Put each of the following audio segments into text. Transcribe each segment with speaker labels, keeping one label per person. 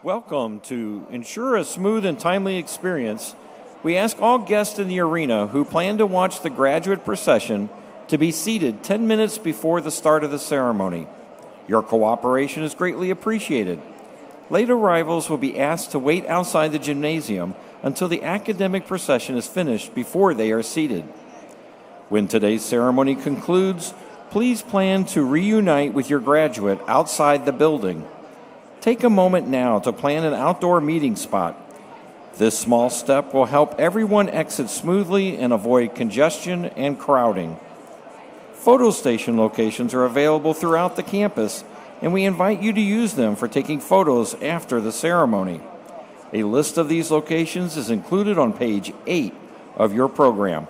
Speaker 1: Welcome. To ensure a smooth and timely experience, we ask all guests in the arena who plan to watch the graduate procession to be seated 10 minutes before the start of the ceremony. Your cooperation is greatly appreciated. Late arrivals will be asked to wait outside the gymnasium until the academic procession is finished before they are seated. When today's ceremony concludes, please plan to reunite with your graduate outside the building. Take a moment now to plan an outdoor meeting spot. This small step will help everyone exit smoothly and avoid congestion and crowding. Photo station locations are available throughout the campus, and we invite you to use them for taking photos after the ceremony. A list of these locations is included on page 8 of your program.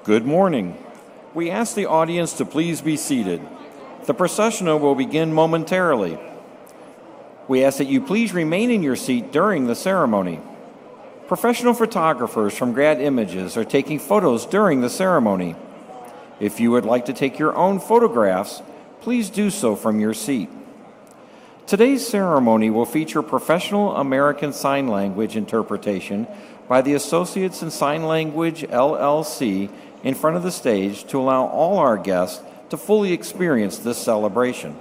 Speaker 1: Good morning. We ask the audience to please be seated. The processional will begin momentarily. We ask that you please remain in your seat during the ceremony. Professional photographers from Grad Images are taking photos during the ceremony. If you would like to take your own photographs, please do so from your seat. Today's ceremony will feature professional American Sign Language interpretation by the Associates in Sign Language, LLC, in front of the stage to allow all our guests to fully experience this celebration.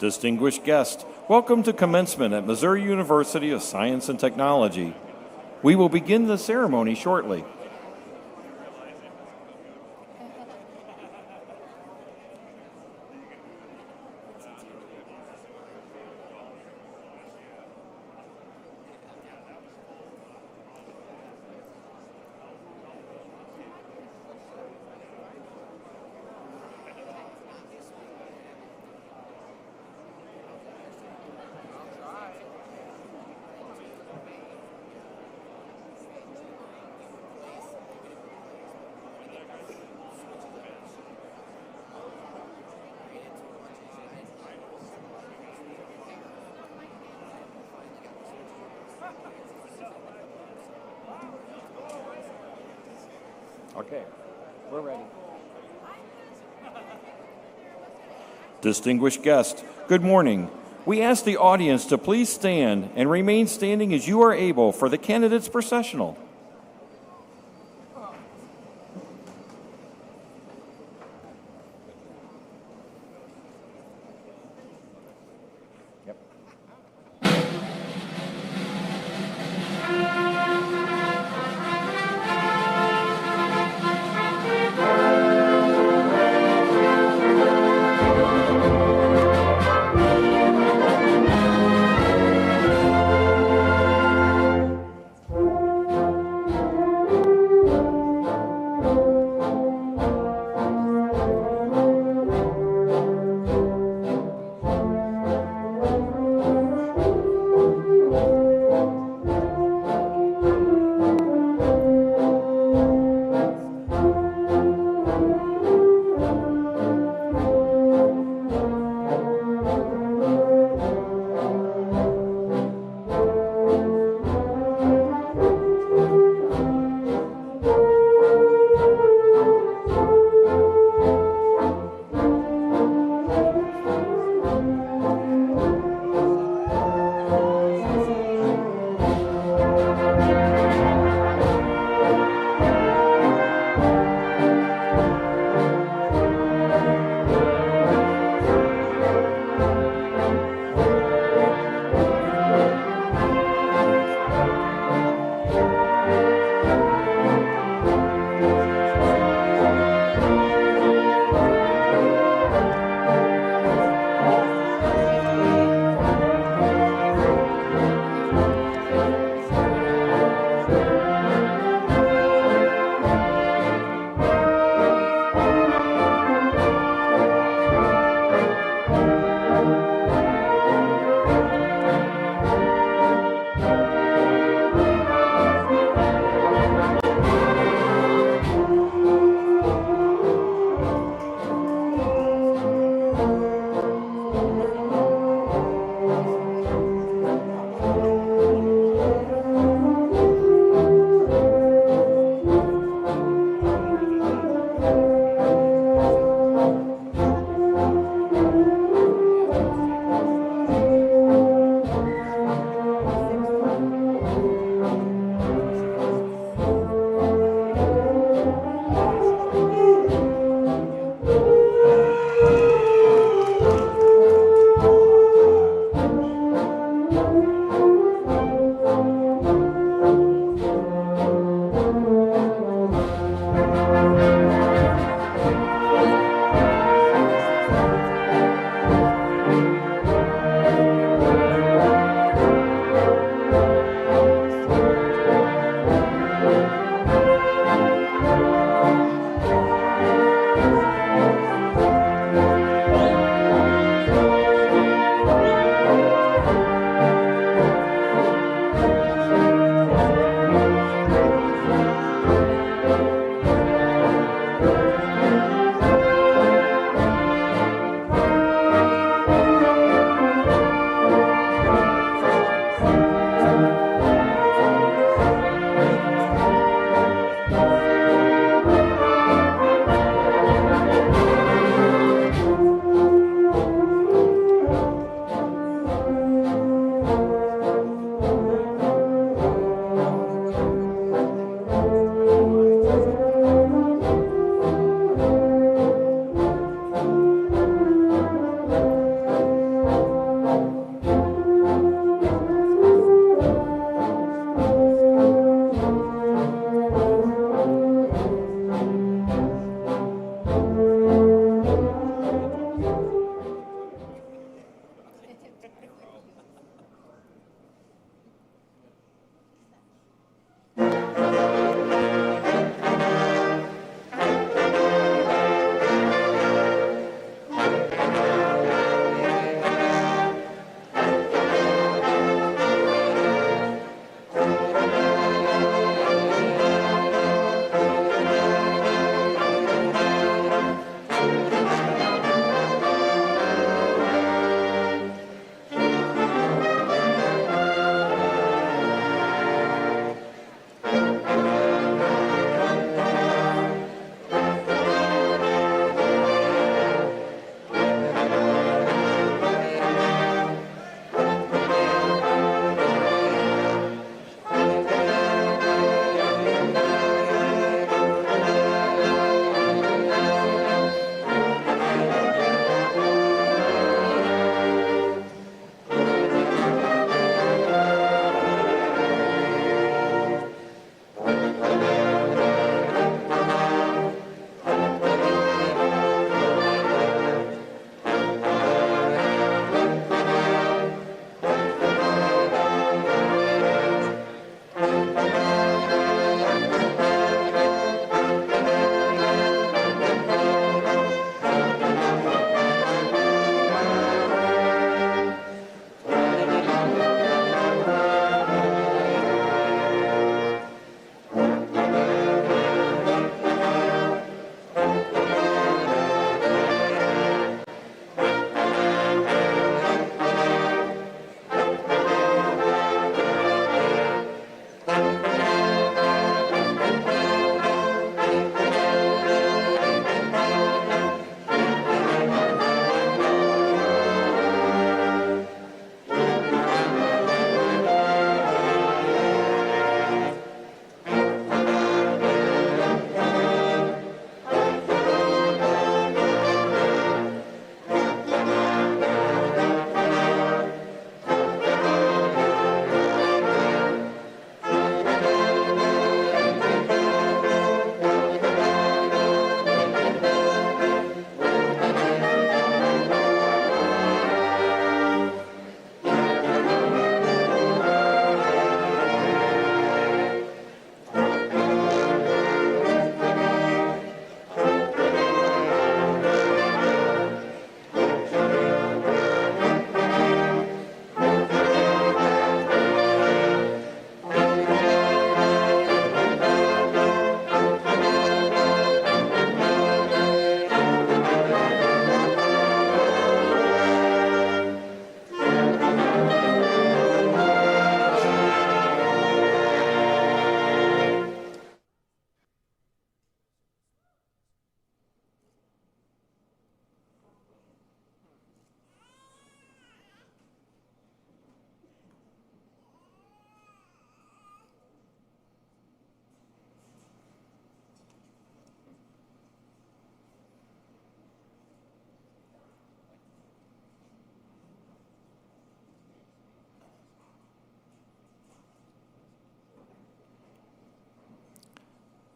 Speaker 1: Distinguished guests, welcome to commencement at Missouri University of Science and Technology. We will begin the ceremony shortly. Okay. We're ready. Distinguished guests, good morning. We ask the audience to please stand and remain standing as you are able for the candidates processional.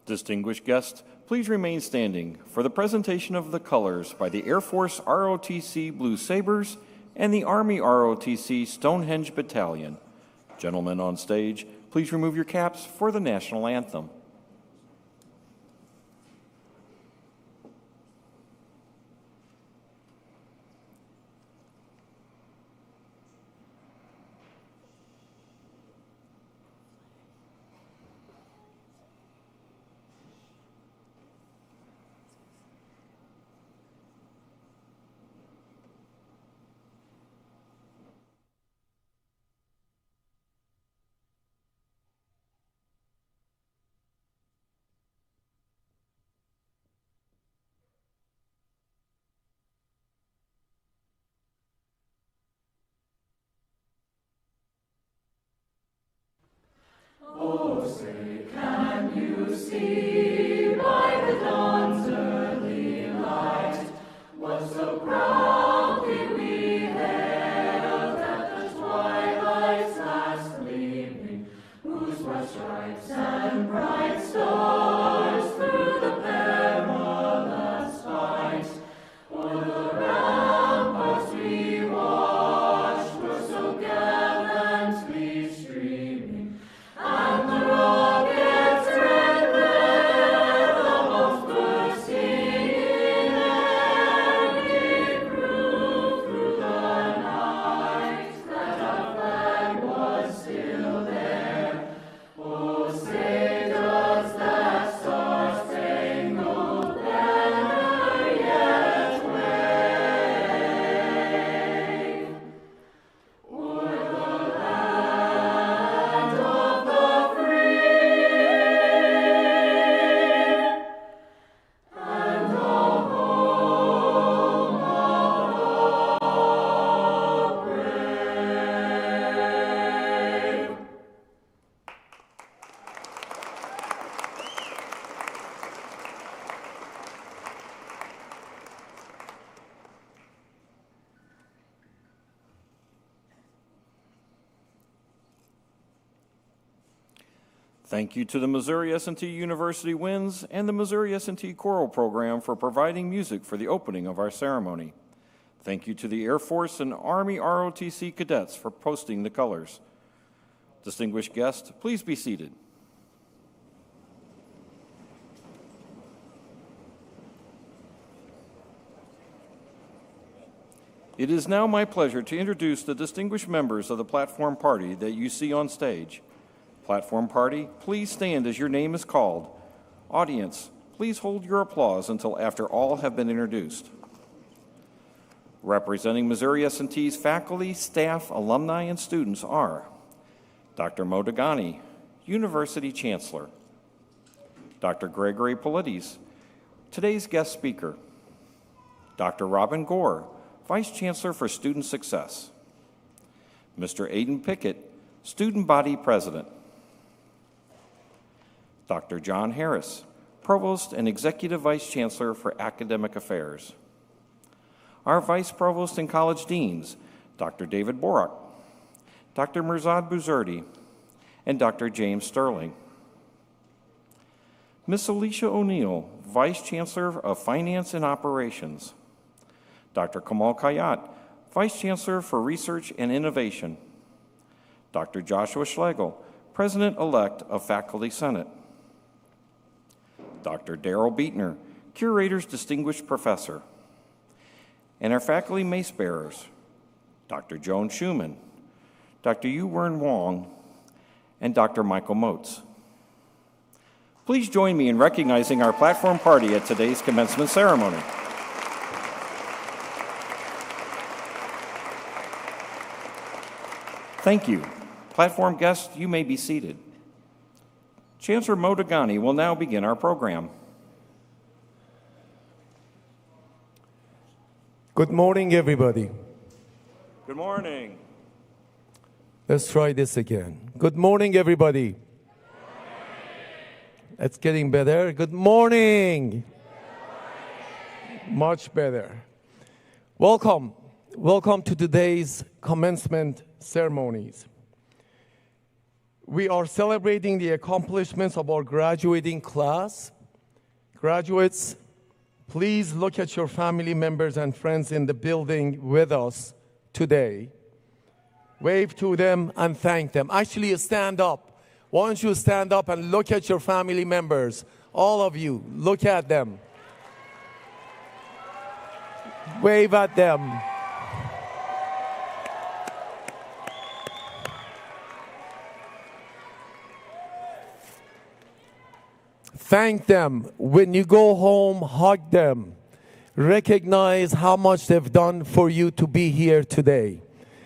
Speaker 1: Distinguished guests, please remain standing for the presentation of the colors by the Air Force ROTC Blue Sabres and the Army ROTC Stonehenge Battalion. Gentlemen on stage, please remove your caps for the national anthem.
Speaker 2: Oh, say, can you see by the dawn's early light what so proudly we hailed at the twilight's last gleaming, whose bright stripes and bright stars through the perilous fight o'er the ramparts we watched were so gallantly streaming. And the rockets red glare, the bombs bursting in air, gave proof through the night that our flag was still there. Oh, say does that star-spangled banner yet wave o'er the land of the free and the home of the brave.
Speaker 1: Thank you to the Missouri S&T University Winds and the Missouri S&T Choral Program for providing music for the opening of our ceremony. Thank you to the Air Force and Army ROTC cadets for posting the colors. Distinguished guests, please be seated. It is now my pleasure to introduce the distinguished members of the platform party that you see on stage. Platform party, please stand as your name is called. Audience, please hold your applause until after all have been introduced. Representing Missouri S&T's faculty, staff, alumni, and students are Dr. Mo Dagani, University Chancellor; Dr. Gregory Polides, today's guest speaker; Dr. Robin Gore, Vice Chancellor for Student Success; Mr. Aiden Pickett, Student Body President; Dr. John Harris, Provost and Executive Vice Chancellor for Academic Affairs; our Vice Provost and College Deans, Dr. David Borak, Dr. Mirzad Buzurdi, and Dr. James Sterling; Ms. Alicia O'Neill, Vice Chancellor of Finance and Operations; Dr. Kamal Kayat, Vice Chancellor for Research and Innovation; Dr. Joshua Schlegel, President-elect of Faculty Senate; Dr. Daryl Beatner, Curator's Distinguished Professor; and our faculty mace bearers, Dr. Joan Schumann, Dr. Yu-Wern Wong, and Dr. Michael Motes. Please join me in recognizing our platform party at today's commencement ceremony. Thank you. Platform guests, you may be seated. Chancellor Mo Dagani will now begin our program.
Speaker 3: Good morning, everybody.
Speaker 1: Good morning.
Speaker 3: Let's try this again. Good morning, everybody. It's getting better. Good morning. Much better. Welcome. Welcome to today's commencement ceremonies. We are celebrating the accomplishments of our graduating class. Graduates, please look at your family members and friends in the building with us today. Wave to them and thank them. Actually, stand up. Why don't you stand up and look at your family members? All of you, look at them. Wave at them. Thank them. When you go home, hug them. Recognize how much they've done for you to be here today.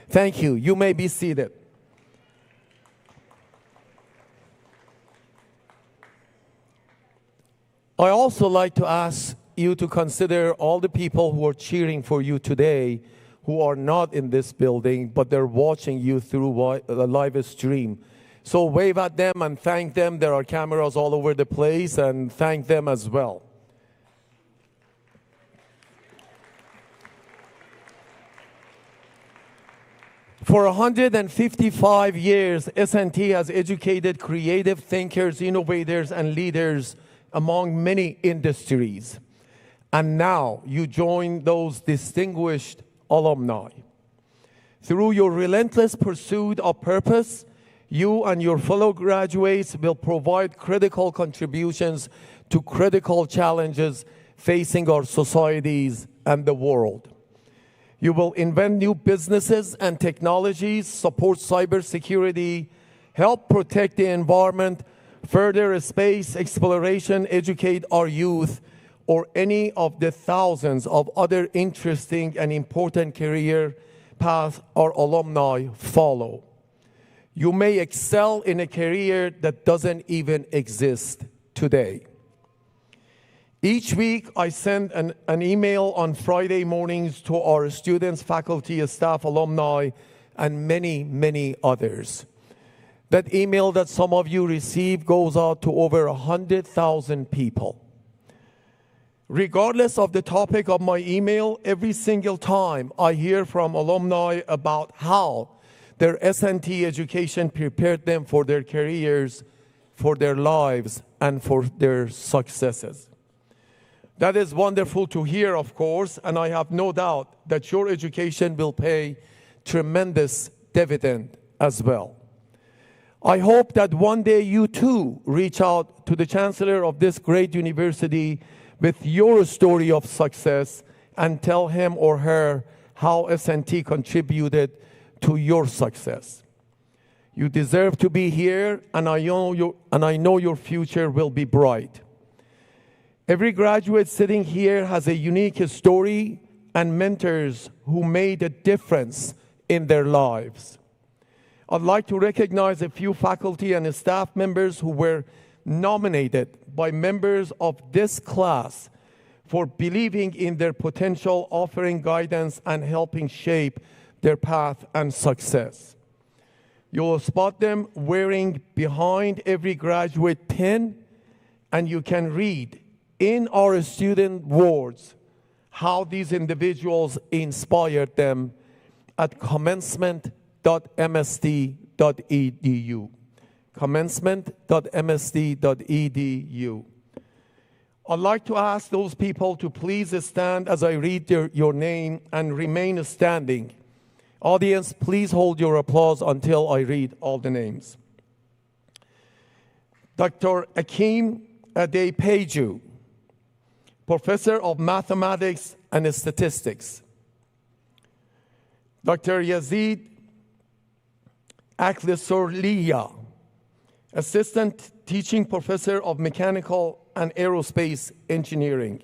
Speaker 3: Thank you. You may be seated. I also like to ask you to consider all the people who are cheering for you today who are not in this building, but they're watching you through the live stream. So wave at them and thank them. There are cameras all over the place, and thank them as well. For 155 years, S&T has educated creative thinkers, innovators, and leaders among many industries. And now you join those distinguished alumni. Through your relentless pursuit of purpose, you and your fellow graduates will provide critical contributions to critical challenges facing our societies and the world. You will invent new businesses and technologies, support cybersecurity, help protect the environment, further space exploration, educate our youth, or any of the thousands of other interesting and important career paths our alumni follow. You may excel in a career that doesn't even exist today. Each week, I send an email on Friday mornings to our students, faculty, staff, alumni, and many, many others. That email that some of you receive goes out to over 100,000 people. Regardless of the topic of my email, every single time I hear from alumni about how their S&T education prepared them for their careers, for their lives, and for their successes. That is wonderful to hear, of course, and I have no doubt that your education will pay tremendous dividend as well. I hope that one day you too reach out to the chancellor of this great university with your story of success and tell him or her how S&T contributed to your success. You deserve to be here, and I know your future will be bright. Every graduate sitting here has a unique story and mentors who made a difference in their lives. I'd like to recognize a few faculty and staff members who were nominated by members of this class for believing in their potential, offering guidance, and helping shape their path and success. You'll spot them wearing behind every graduate pin, and you can read in our student words how these individuals inspired them at commencement.msd.edu. commencement.msd.edu. I'd like to ask those people to please stand as I read your name and remain standing. Audience, please hold your applause until I read all the names. Dr. Akeem Adepeju, Professor of Mathematics and Statistics. Dr. Yazid Akhlisorliya, Assistant Teaching Professor of Mechanical and Aerospace Engineering.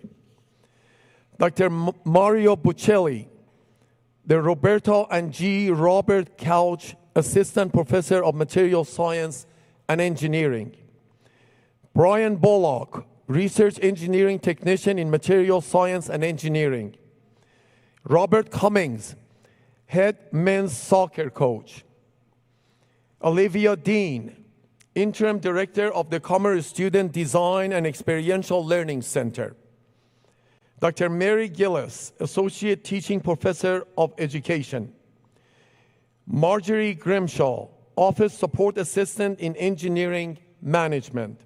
Speaker 3: Dr. Mario Buccelli, the Roberto and G. Robert Couch Assistant Professor of Material Science and Engineering. Brian Bullock, Research Engineering Technician in Material Science and Engineering. Robert Cummings, Head Men's Soccer Coach. Olivia Dean, Interim Director of the Commerce Student Design and Experiential Learning Center. Dr. Mary Gillis, Associate Teaching Professor of Education. Marjorie Grimshaw, Office Support Assistant in Engineering Management.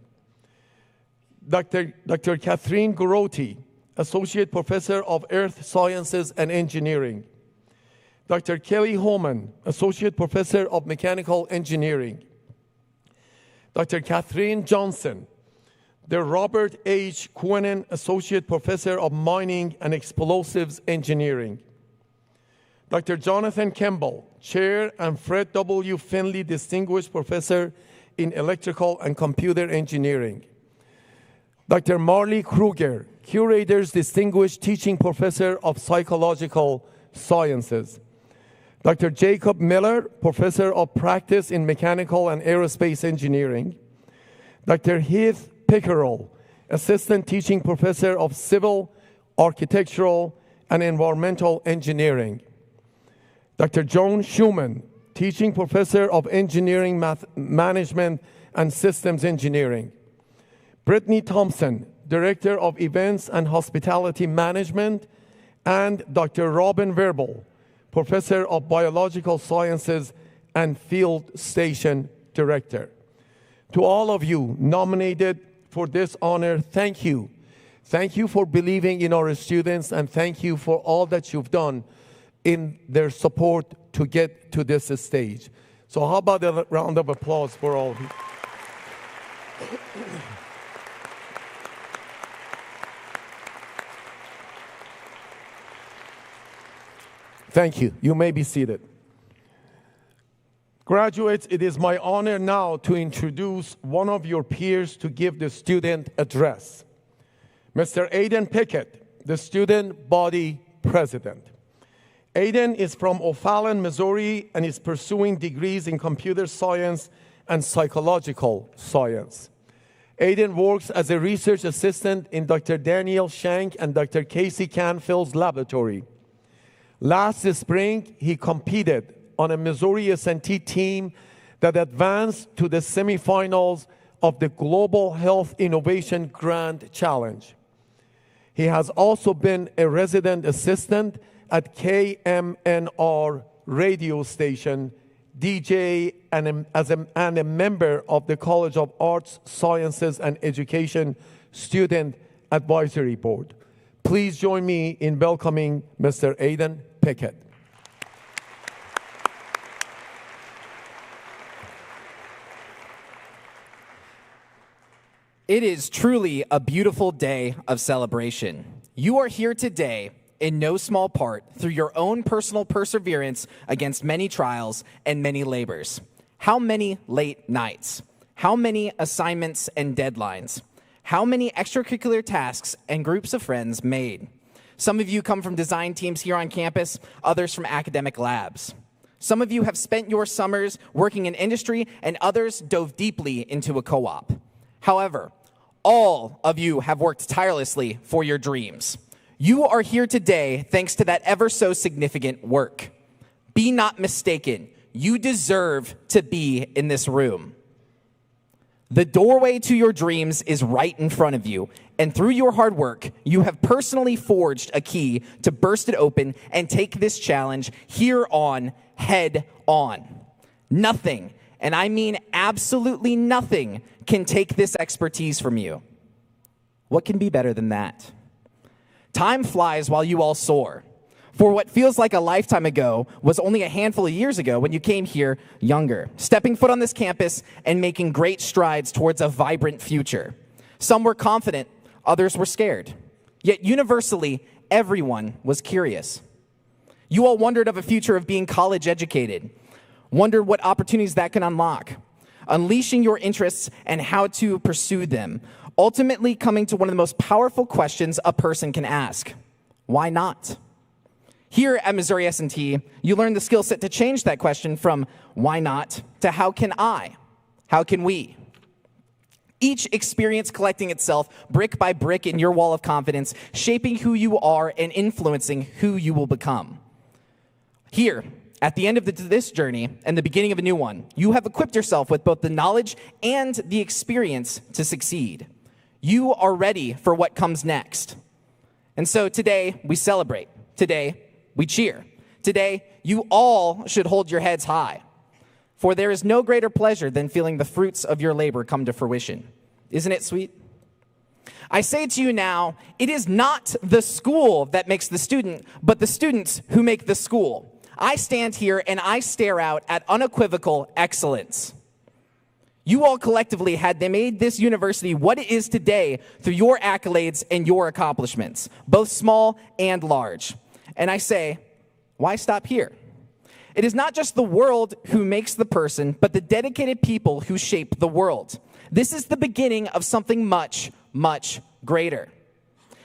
Speaker 3: Dr. Catherine Gorotti, Associate Professor of Earth Sciences and Engineering. Dr. Kelly Holman, Associate Professor of Mechanical Engineering. Dr. Catherine Johnson, the Robert H. Quenin Associate Professor of Mining and Explosives Engineering. Dr. Jonathan Kimball, Chair, and Fred W. Finley Distinguished Professor in Electrical and Computer Engineering. Dr. Marley Kruger, Curator's Distinguished Teaching Professor of Psychological Sciences. Dr. Jacob Miller, Professor of Practice in Mechanical and Aerospace Engineering. Dr. Heath Pickerel, Assistant Teaching Professor of Civil, Architectural, and Environmental Engineering. Dr. Joan Schumann, Teaching Professor of Engineering Management and Systems Engineering. Brittany Thompson, Director of Events and Hospitality Management, and Dr. Robin Verbal, Professor of Biological Sciences and Field Station Director. To all of you nominated for this honor, thank you. Thank you for believing in our students, and thank you for all that you've done in their support to get to this stage. So how about a round of applause for all of you? Thank you. You may be seated. Graduates, it is my honor now to introduce one of your peers to give the student address. Mr. Aiden Pickett, the student body president. Aiden is from O'Fallon, Missouri, and is pursuing degrees in computer science and psychological science. Aiden works as a research assistant in Dr. Daniel Shank and Dr. Casey Canfield's laboratory. Last spring, he competed on a Missouri S&T team that advanced to the semifinals of the Global Health Innovation Grand Challenge. He has also been a resident assistant at KMNR radio station, DJ, and a member of the College of Arts, Sciences, and Education Student Advisory Board. Please join me in welcoming Mr. Aiden Pickett.
Speaker 4: It is truly a beautiful day of celebration. You are here today in no small part through your own personal perseverance against many trials and many labors. How many late nights? How many assignments and deadlines? How many extracurricular tasks and groups of friends made? Some of you come from design teams here on campus, others from academic labs. Some of you have spent your summers working in industry, and others dove deeply into a co-op. However, all of you have worked tirelessly for your dreams. You are here today thanks to that ever so significant work. Be not mistaken, you deserve to be in this room. The doorway to your dreams is right in front of you, and through your hard work, you have personally forged a key to burst it open and take this challenge head on. Nothing, and I mean absolutely nothing, can take this expertise from you. What can be better than that? Time flies while you all soar. For what feels like a lifetime ago was only a handful of years ago when you came here younger, stepping foot on this campus and making great strides towards a vibrant future. Some were confident, others were scared. Yet universally, everyone was curious. You all wondered of a future of being college educated, wondered what opportunities that can unlock, unleashing your interests and how to pursue them, ultimately coming to one of the most powerful questions a person can ask. Why not? Here at Missouri S&T, you learn the skill set to change that question from why not to how can I? How can we? Each experience collecting itself brick by brick in your wall of confidence, shaping who you are and influencing who you will become. Here, at the end of this journey and the beginning of a new one, you have equipped yourself with both the knowledge and the experience to succeed. You are ready for what comes next. And so today, we celebrate. Today, we cheer. Today, you all should hold your heads high. For there is no greater pleasure than feeling the fruits of your labor come to fruition. Isn't it sweet? I say to you now, it is not the school that makes the student, but the students who make the school. I stand here and I stare out at unequivocal excellence. You all collectively had made this university what it is today through your accolades and your accomplishments, both small and large. And I say, why stop here? It is not just the world who makes the person, but the dedicated people who shape the world. This is the beginning of something much, much greater.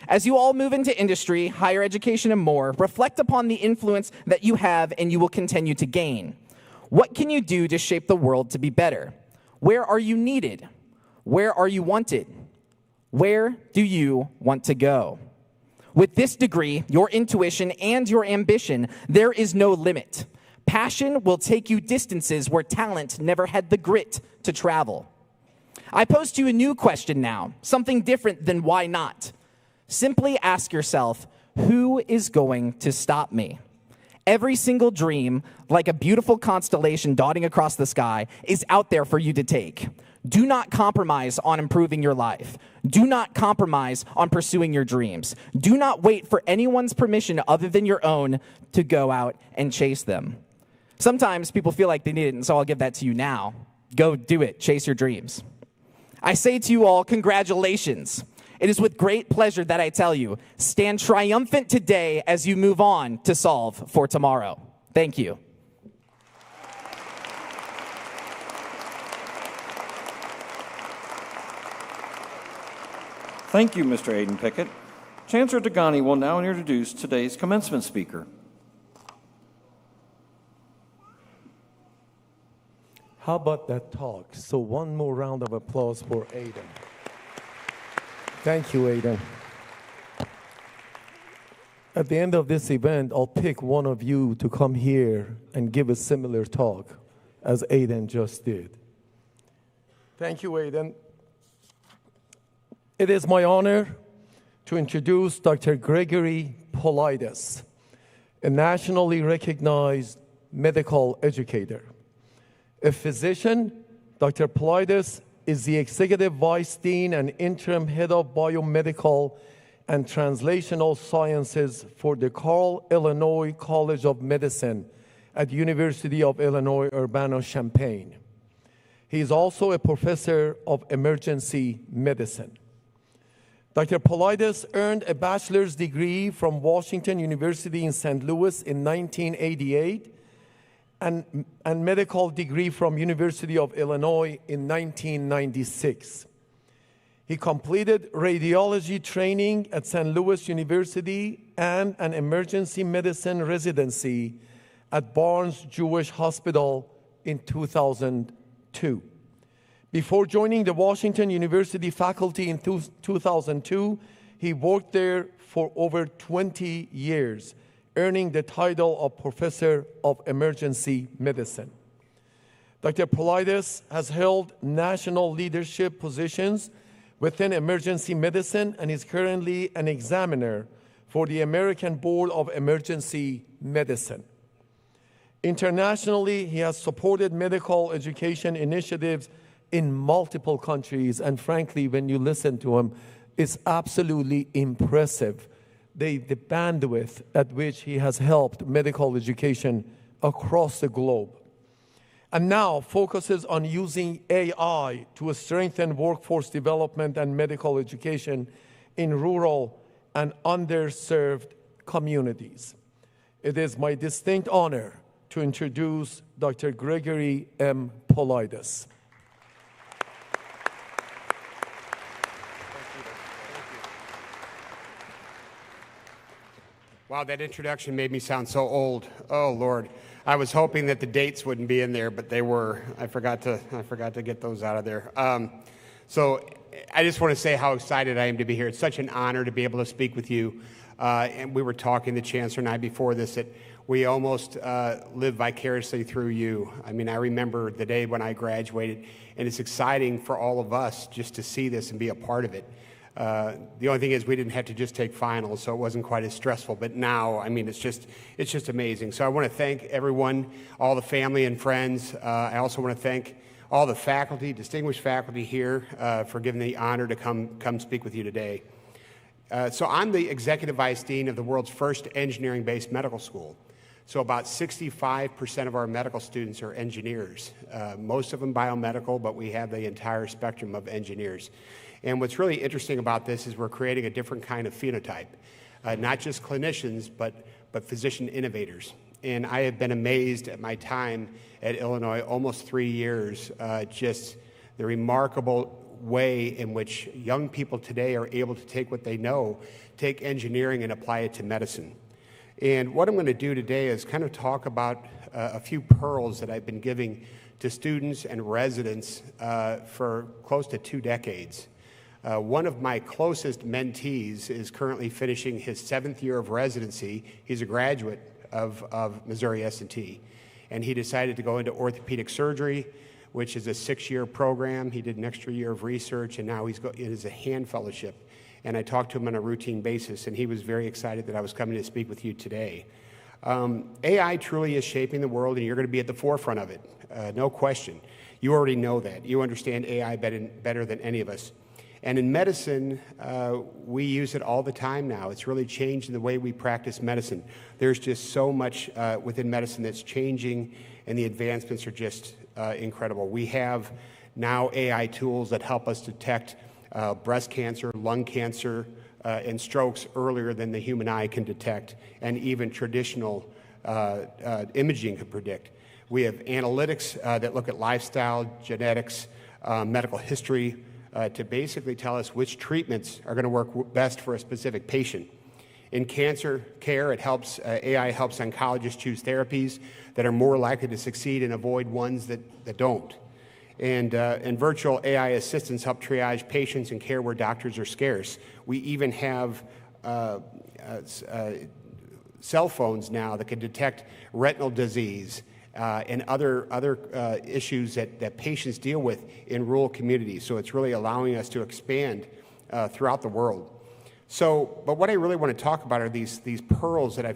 Speaker 4: As you all move into industry, higher education, and more, reflect upon the influence that you have and you will continue to gain. What can you do to shape the world to be better? Where are you needed? Where are you wanted? Where do you want to go? With this degree, your intuition, and your ambition, there is no limit. Passion will take you distances where talent never had the grit to travel. I pose to you a new question now, something different than why not. Simply ask yourself, who is going to stop me? Every single dream, like a beautiful constellation dotting across the sky, is out there for you to take. Do not compromise on improving your life. Do not compromise on pursuing your dreams. Do not wait for anyone's permission other than your own to go out and chase them. Sometimes people feel like they need it, and so I'll give that to you now. Go do it. Chase your dreams. I say to you all, congratulations. It is with great pleasure that I tell you, stand triumphant today as you move on to solve for tomorrow. Thank you.
Speaker 1: Thank you, Mr. Aiden Pickett. Chancellor Degani will now introduce today's commencement speaker.
Speaker 3: How about that talk? So one more round of applause for Aiden. Thank you, Aiden. At the end of this event, I'll pick one of you to come here and give a similar talk as Aiden just did. Thank you, Aiden. It is my honor to introduce Dr. Gregory Politis, a nationally recognized medical educator. A physician, Dr. Politis is the Executive Vice Dean and Interim Head of Biomedical and Translational Sciences for the Carle, Illinois College of Medicine at University of Illinois, Urbana-Champaign. He is also a professor of emergency medicine. Dr. Politis earned a bachelor's degree from Washington University in St. Louis in 1988 and medical degree from University of Illinois in 1996. He completed radiology training at St. Louis University and an emergency medicine residency at Barnes Jewish Hospital in 2002. Before joining the Washington University faculty in 2002, he worked there for over 20 years, earning the title of Professor of Emergency Medicine. Dr. Politis has held national leadership positions within emergency medicine and is currently an examiner for the American Board of Emergency Medicine. Internationally, he has supported medical education initiatives in multiple countries, and frankly, when you listen to him, it's absolutely impressive the bandwidth at which he has helped medical education across the globe. And now focuses on using AI to strengthen workforce development and medical education in rural and underserved communities. It is my distinct honor to introduce Dr. Gregory M. Politis.
Speaker 5: Wow, that introduction made me sound so old. Oh, Lord. I was hoping that the dates wouldn't be in there, but they were. I forgot to get those out of there. So I just want to say how excited I am to be here. It's such an honor to be able to speak with you. And we were talking, the Chancellor and I, before this, that we almost live vicariously through you. I mean, I remember the day when I graduated, and it's exciting for all of us just to see this and be a part of it. The only thing is we didn't have to just take finals, so it wasn't quite as stressful. But now, I mean, it's just amazing. So I want to thank everyone, all the family and friends. I also want to thank all the faculty, distinguished faculty here, for giving me the honor to come speak with you today. So I'm the Executive Vice Dean of the world's first engineering-based medical school. So about 65% of our medical students are engineers, most of them biomedical, but we have the entire spectrum of engineers. And what's really interesting about this is we're creating a different kind of phenotype, not just clinicians, but physician innovators. And I have been amazed at my time at Illinois, almost 3 years, just the remarkable way in which young people today are able to take what they know, take engineering and apply it to medicine. And what I'm going to do today is kind of talk about a few pearls that I've been giving to students and residents for close to 2 decades. One of my closest mentees is currently finishing his 7th year of residency. He's a graduate of Missouri S&T, and he decided to go into orthopedic surgery, which is a 6-year program. He did an extra year of research, and now it is a hand fellowship. And I talked to him on a routine basis, and he was very excited that I was coming to speak with you today. AI truly is shaping the world, and you're going to be at the forefront of it, no question. You already know that. You understand AI better than any of us. And in medicine, we use it all the time now. It's really changing the way we practice medicine. There's just so much within medicine that's changing, and the advancements are just incredible. We have now AI tools that help us detect breast cancer, lung cancer, and strokes earlier than the human eye can detect, and even traditional imaging can predict. We have analytics that look at lifestyle, genetics, medical history, to basically tell us which treatments are going to work best for a specific patient. In cancer care, AI helps oncologists choose therapies that are more likely to succeed and avoid ones that don't. And virtual AI assistants help triage patients and care where doctors are scarce. We even have cell phones now that can detect retinal disease and other issues that patients deal with in rural communities. So it's really allowing us to expand throughout the world. But what I really want to talk about are these pearls that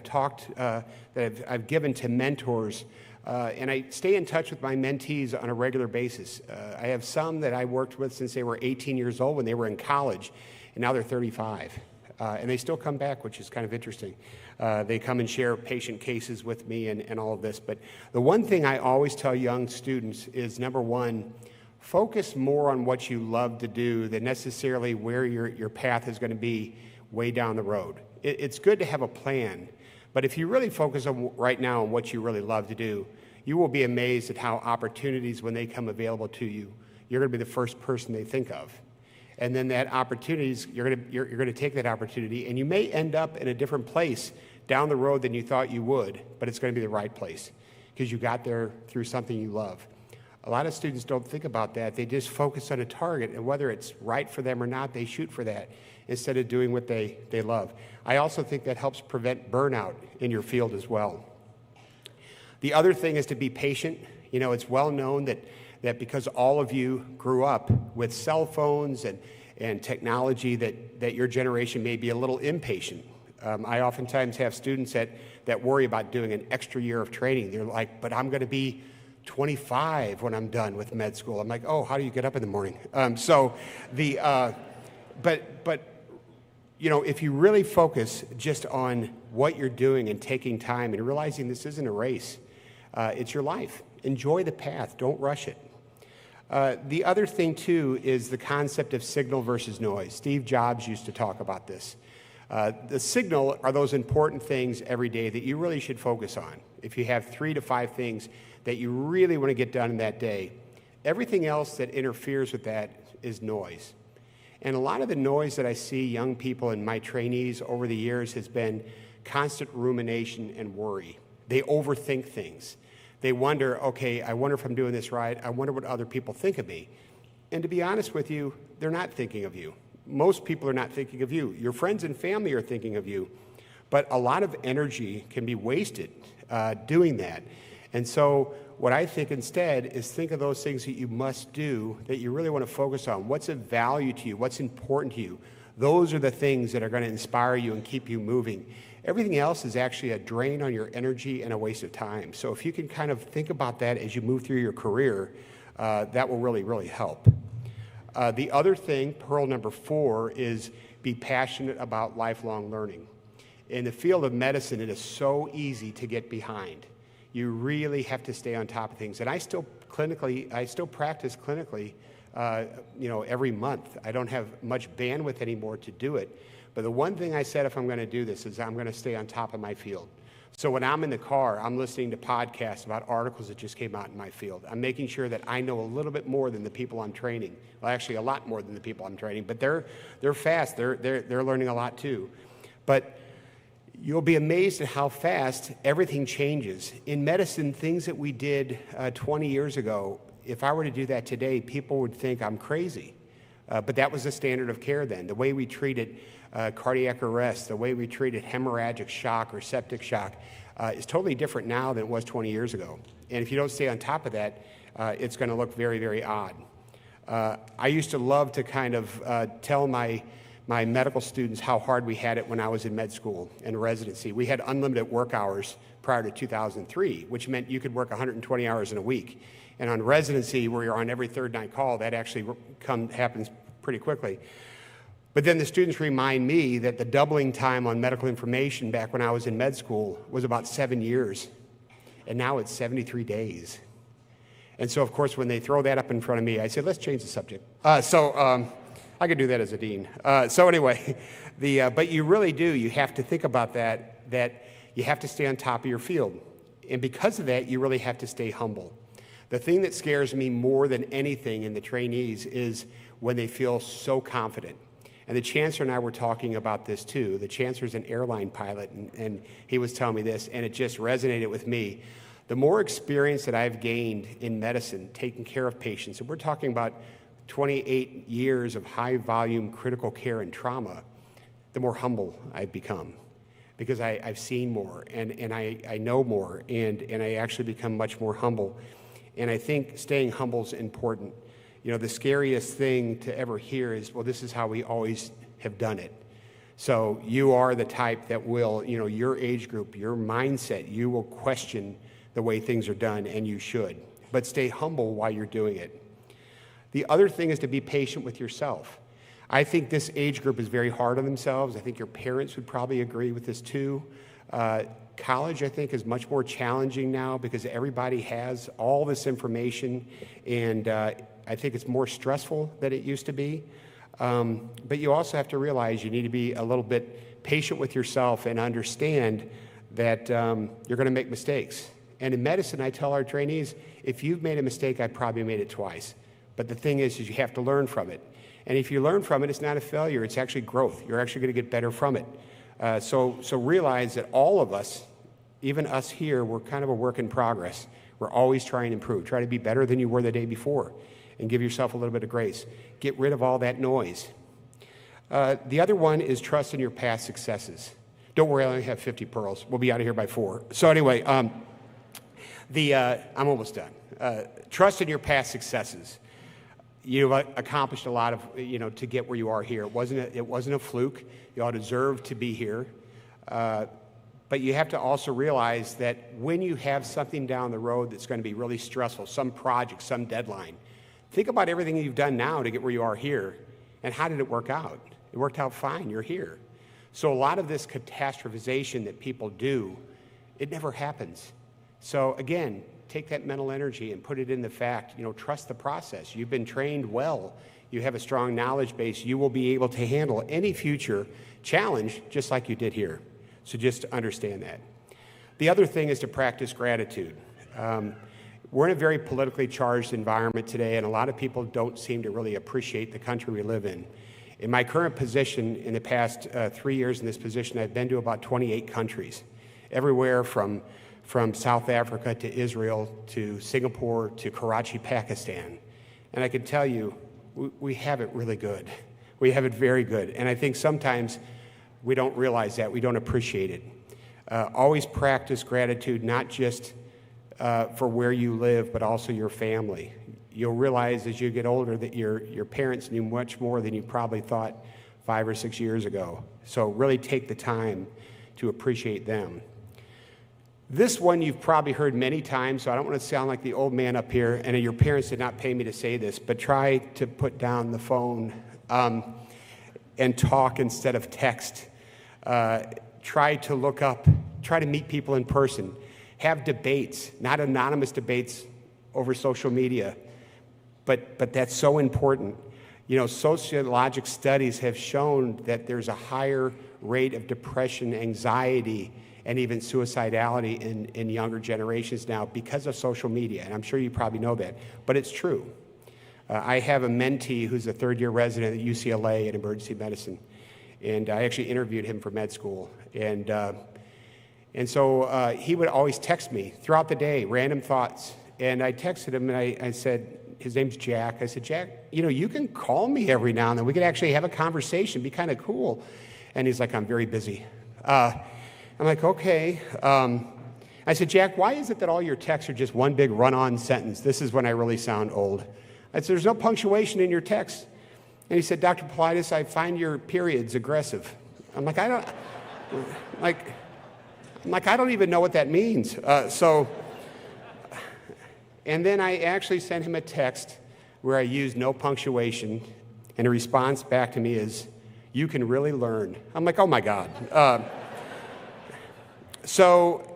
Speaker 5: I've given to mentors. And I stay in touch with my mentees on a regular basis. I have some that I worked with since they were 18 years old when they were in college, and now they're 35. And they still come back, which is kind of interesting. They come and share patient cases with me and all of this. But the one thing I always tell young students is, number one, focus more on what you love to do than necessarily where your path is going to be way down the road. It's good to have a plan, but if you really focus on right now on what you really love to do, you will be amazed at how opportunities, when they come available to you, you're going to be the first person they think of. And then that opportunities, you're going to take that opportunity, and you may end up in a different place down the road than you thought you would, but it's going to be the right place because you got there through something you love. A lot of students don't think about that. They just focus on a target, and whether it's right for them or not, they shoot for that instead of doing what they love. I also think that helps prevent burnout in your field as well. The other thing is to be patient. You know, it's well known that because all of you grew up with cell phones and technology, that your generation may be a little impatient. I oftentimes have students that worry about doing an extra year of training. They're like, but I'm going to be 25 when I'm done with med school. I'm like, oh, how do you get up in the morning? But you know, if you really focus just on what you're doing and taking time and realizing this isn't a race, it's your life. Enjoy the path. Don't rush it. The other thing, too, is the concept of signal versus noise. Steve Jobs used to talk about this. The signal are those important things every day that you really should focus on. If you have 3 to 5 things that you really want to get done in that day, everything else that interferes with that is noise. And a lot of the noise that I see young people and my trainees over the years has been constant rumination and worry. They overthink things. They wonder, okay, I wonder if I'm doing this right. I wonder what other people think of me. And to be honest with you, they're not thinking of you. Most people are not thinking of you. Your friends and family are thinking of you. But a lot of energy can be wasted doing that. And so what I think instead is think of those things that you must do that you really want to focus on. What's of value to you? What's important to you? Those are the things that are going to inspire you and keep you moving. Everything else is actually a drain on your energy and a waste of time. So if you can kind of think about that as you move through your career, that will really, really help. The other thing, pearl number 4, is be passionate about lifelong learning. In the field of medicine, it is so easy to get behind. You really have to stay on top of things. And I still practice clinically, every month. I don't have much bandwidth anymore to do it. But the one thing I said, if I'm going to do this, is I'm going to stay on top of my field. So when I'm in the car, I'm listening to podcasts about articles that just came out in my field. I'm making sure that I know a little bit more than the people I'm training. Well, actually, a lot more than the people I'm training. But they're fast. They're learning a lot too. But you'll be amazed at how fast everything changes. In medicine, things that we did 20 years ago, if I were to do that today, people would think I'm crazy. But that was the standard of care then. The way we treated cardiac arrest, the way we treated hemorrhagic shock or septic shock is totally different now than it was 20 years ago. And if you don't stay on top of that, it's going to look very, very odd. I used to love to kind of tell my medical students how hard we had it when I was in med school and residency. We had unlimited work hours prior to 2003, which meant you could work 120 hours in a week. And on residency, where you're on every third night call, that actually happens pretty quickly. But then the students remind me that the doubling time on medical information back when I was in med school was about 7 years. And now it's 73 days. And so, of course, when they throw that up in front of me, I say, let's change the subject. I could do that as a dean. So anyway, but you really do. You have to think about that you have to stay on top of your field. And because of that, you really have to stay humble. The thing that scares me more than anything in the trainees is when they feel so confident. And the chancellor and I were talking about this too. The chancellor's an airline pilot, and he was telling me this, and it just resonated with me. The more experience that I've gained in medicine, taking care of patients, and we're talking about 28 years of high-volume critical care and trauma, the more humble I've become. Because I've seen more, and I know more, and I actually become much more humble. And I think staying humble is important. You know, the scariest thing to ever hear is, well, this is how we always have done it. So you are the type that will, your age group, your mindset, you will question the way things are done, and you should. But stay humble while you're doing it. The other thing is to be patient with yourself. I think this age group is very hard on themselves. I think your parents would probably agree with this too. College, I think, is much more challenging now because everybody has all this information, and I think it's more stressful than it used to be. But you also have to realize you need to be a little bit patient with yourself and understand that you're going to make mistakes. And in medicine, I tell our trainees, if you've made a mistake, I probably made it twice. But the thing is you have to learn from it. And if you learn from it, it's not a failure. It's actually growth. You're actually going to get better from it. So realize that all of us, even us here, we're kind of a work in progress. We're always trying to improve. Try to be better than you were the day before and give yourself a little bit of grace. Get rid of all that noise. The other one is trust in your past successes. Don't worry, I only have 50 pearls. We'll be out of here by 4. So anyway, I'm almost done. Trust in your past successes. You've accomplished a lot of, to get where you are here. It wasn't a fluke. You all deserve to be here. But you have to also realize that when you have something down the road that's going to be really stressful, some project, some deadline, think about everything you've done now to get where you are here, and how did it work out? It worked out fine. You're here. So a lot of this catastrophization that people do, it never happens. So again, take that mental energy and put it in the fact, trust the process. You've been trained well. You have a strong knowledge base. You will be able to handle any future challenge just like you did here. So just understand that. The other thing is to practice gratitude. We're in a very politically charged environment today, and a lot of people don't seem to really appreciate the country we live in. In my current position, in the past 3 years in this position, I've been to about 28 countries, everywhere from South Africa to Israel to Singapore to Karachi, Pakistan. And I can tell you, we have it really good. We have it very good. And I think sometimes we don't realize that. We don't appreciate it. Always practice gratitude, not just for where you live, but also your family. You'll realize as you get older that your parents knew much more than you probably thought 5 or 6 years ago. So really take the time to appreciate them. This one you've probably heard many times, so I don't want to sound like the old man up here, and your parents did not pay me to say this, but try to put down the phone and talk instead of text. Try to look up, try to meet people in person. Have debates, not anonymous debates over social media, but that's so important. You know, sociologic studies have shown that there's a higher rate of depression, anxiety, and even suicidality in younger generations now because of social media, and I'm sure you probably know that, but it's true. I have a mentee who's a third-year resident at UCLA in emergency medicine, and I actually interviewed him for med school, and so he would always text me throughout the day, random thoughts, and I texted him, and I said, his name's Jack. I said, Jack, you know, you can call me every now and then. We could actually have a conversation, be kind of cool. And he's like, I'm very busy. I'm like, okay. I said, Jack, why is it that all your texts are just one big run-on sentence? This is when I really sound old. I said, there's no punctuation in your text. And he said, Dr. Politis, I find your periods aggressive. I'm like, I don't even know what that means. And then I actually sent him a text where I used no punctuation, and a response back to me is, you can really learn. I'm like, oh my God.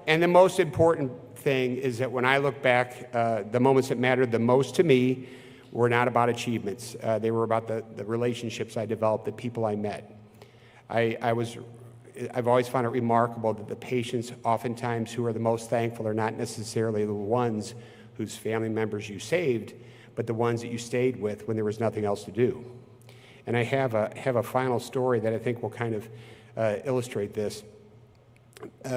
Speaker 5: And the most important thing is that when I look back, the moments that mattered the most to me were not about achievements. They were about the relationships I developed, the people I met. I've always found it remarkable that the patients oftentimes who are the most thankful are not necessarily the ones whose family members you saved, but the ones that you stayed with when there was nothing else to do. And I have a final story that I think will kind of illustrate this.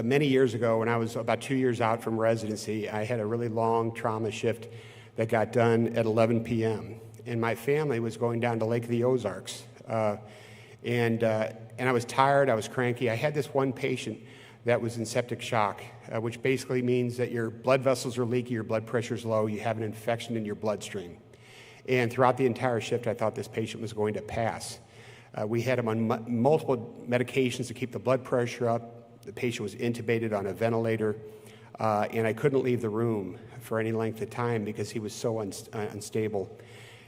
Speaker 5: Many years ago, when I was about 2 years out from residency, I had a really long trauma shift that got done at 11 p.m. And my family was going down to Lake of the Ozarks. And I was tired, I was cranky. I had this one patient that was in septic shock, which basically means that your blood vessels are leaky, your blood pressure is low, you have an infection in your bloodstream. And throughout the entire shift, I thought this patient was going to pass. We had him on multiple medications to keep the blood pressure up. The patient was intubated on a ventilator, and I couldn't leave the room for any length of time because he was so unstable.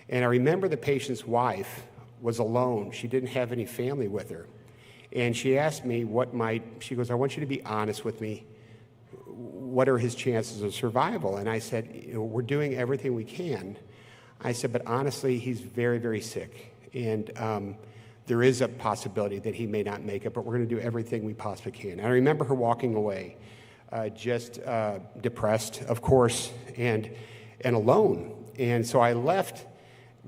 Speaker 5: And I remember the patient's wife was alone. She didn't have any family with her. And she asked me she goes, I want you to be honest with me. What are his chances of survival? And I said, you know, we're doing everything we can. I said, but honestly, he's very, very sick. And there is a possibility that he may not make it, but we're going to do everything we possibly can. And I remember her walking away, just depressed, of course, and alone. And so I left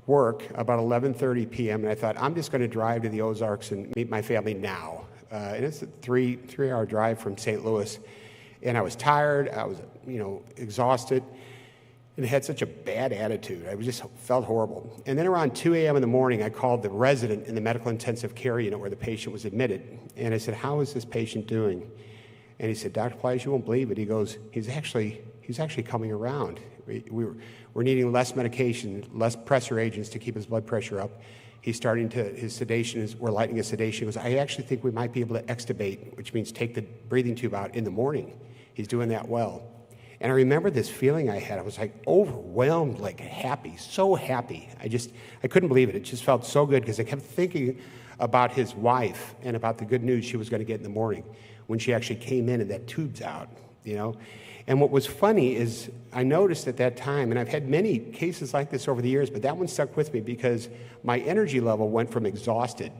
Speaker 5: work about 11:30 p.m. and I thought, I'm just going to drive to the Ozarks and meet my family now. And it's a three-hour drive from St. Louis. And I was tired, I was, exhausted, and had such a bad attitude. I just felt horrible. And then around 2 a.m. in the morning, I called the resident in the medical intensive care unit where the patient was admitted. And I said, how is this patient doing? And he said, Dr. Plies, you won't believe it. He goes, he's actually coming around. We're needing less medication, less pressor agents to keep his blood pressure up. He's starting his sedation, we're lightening his sedation. He goes, I actually think we might be able to extubate, which means take the breathing tube out in the morning. He's doing that well. And I remember this feeling I had. I was like overwhelmed, like happy, so happy. I couldn't believe it. It just felt so good because I kept thinking about his wife and about the good news she was going to get in the morning when she actually came in and that tube's out, And what was funny is I noticed at that time, and I've had many cases like this over the years, but that one stuck with me because my energy level went from exhausted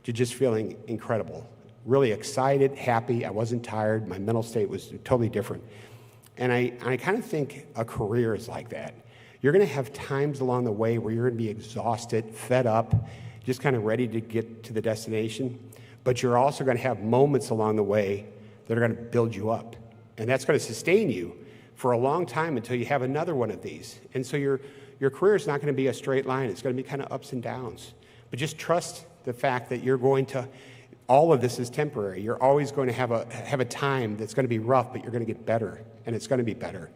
Speaker 5: to just feeling incredible, really excited, happy. I wasn't tired. My mental state was totally different. And I kind of think a career is like that. You're going to have times along the way where you're going to be exhausted, fed up, just kind of ready to get to the destination. But you're also going to have moments along the way that are going to build you up. And that's going to sustain you for a long time until you have another one of these. And so your career is not going to be a straight line. It's going to be kind of ups and downs. But just trust the fact that all of this is temporary. You're always going to have a time that's going to be rough, but you're going to get better, and it's going to be better.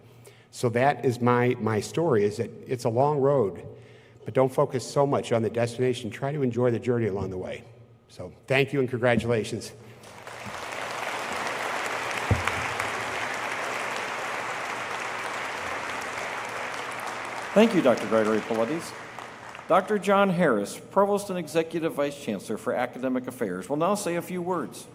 Speaker 5: So that is my story, is that it's a long road, but don't focus so much on the destination. Try to enjoy the journey along the way. So thank you and congratulations.
Speaker 1: Thank you, Dr. Gregory Paulides. Dr. John Harris, Provost and Executive Vice Chancellor for Academic Affairs, will now say a few words.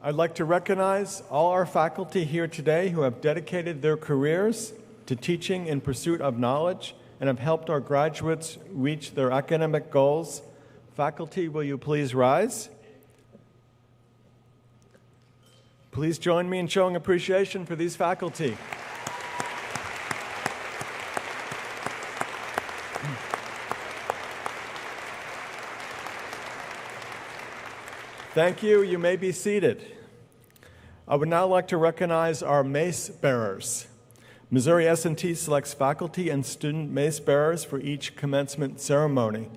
Speaker 6: I'd like to recognize all our faculty here today who have dedicated their careers to teaching in pursuit of knowledge and have helped our graduates reach their academic goals. Faculty, will you please rise? Please join me in showing appreciation for these faculty. Thank you. You may be seated. I would now like to recognize our mace bearers. Missouri S&T selects faculty and student mace bearers for each commencement ceremony.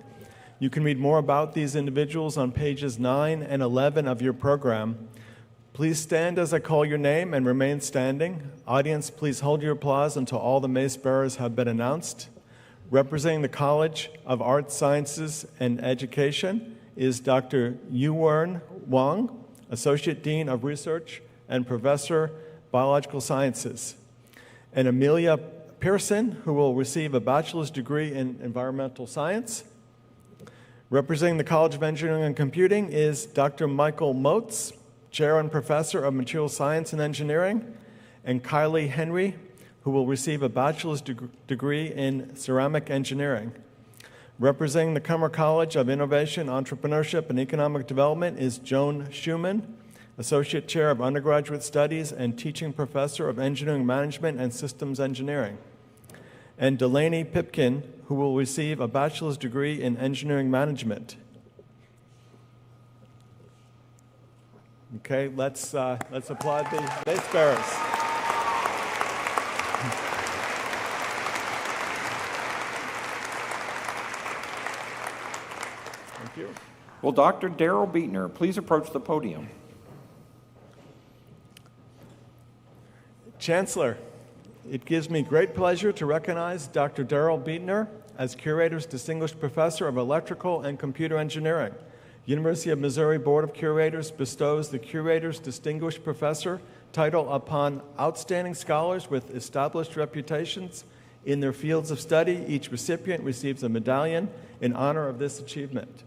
Speaker 6: You can read more about these individuals on pages 9 and 11 of your program. Please stand as I call your name and remain standing. Audience, please hold your applause until all the mace bearers have been announced. Representing the College of Arts, Sciences, and Education is Dr. Yuwern Wang, Associate Dean of Research and Professor, Biological Sciences, and Amelia Pearson, who will receive a bachelor's degree in environmental science. Representing the College of Engineering and Computing is Dr. Michael Motes, Chair and Professor of Material Science and Engineering, and Kylie Henry, who will receive a bachelor's degree in ceramic engineering. Representing the Cummer College of Innovation, Entrepreneurship, and Economic Development is Joan Schumann, Associate Chair of Undergraduate Studies and Teaching Professor of Engineering Management and Systems Engineering, and Delaney Pipkin, who will receive a bachelor's degree in Engineering Management. Okay, let's applaud the mace bearers. Thank you.
Speaker 1: Will Dr. Daryl Beatner please approach the podium?
Speaker 6: Chancellor, it gives me great pleasure to recognize Dr. Daryl Beatner as Curator's Distinguished Professor of Electrical and Computer Engineering. University of Missouri Board of Curators bestows the Curator's Distinguished Professor title upon outstanding scholars with established reputations in their fields of study. Each recipient receives a medallion in honor of this achievement.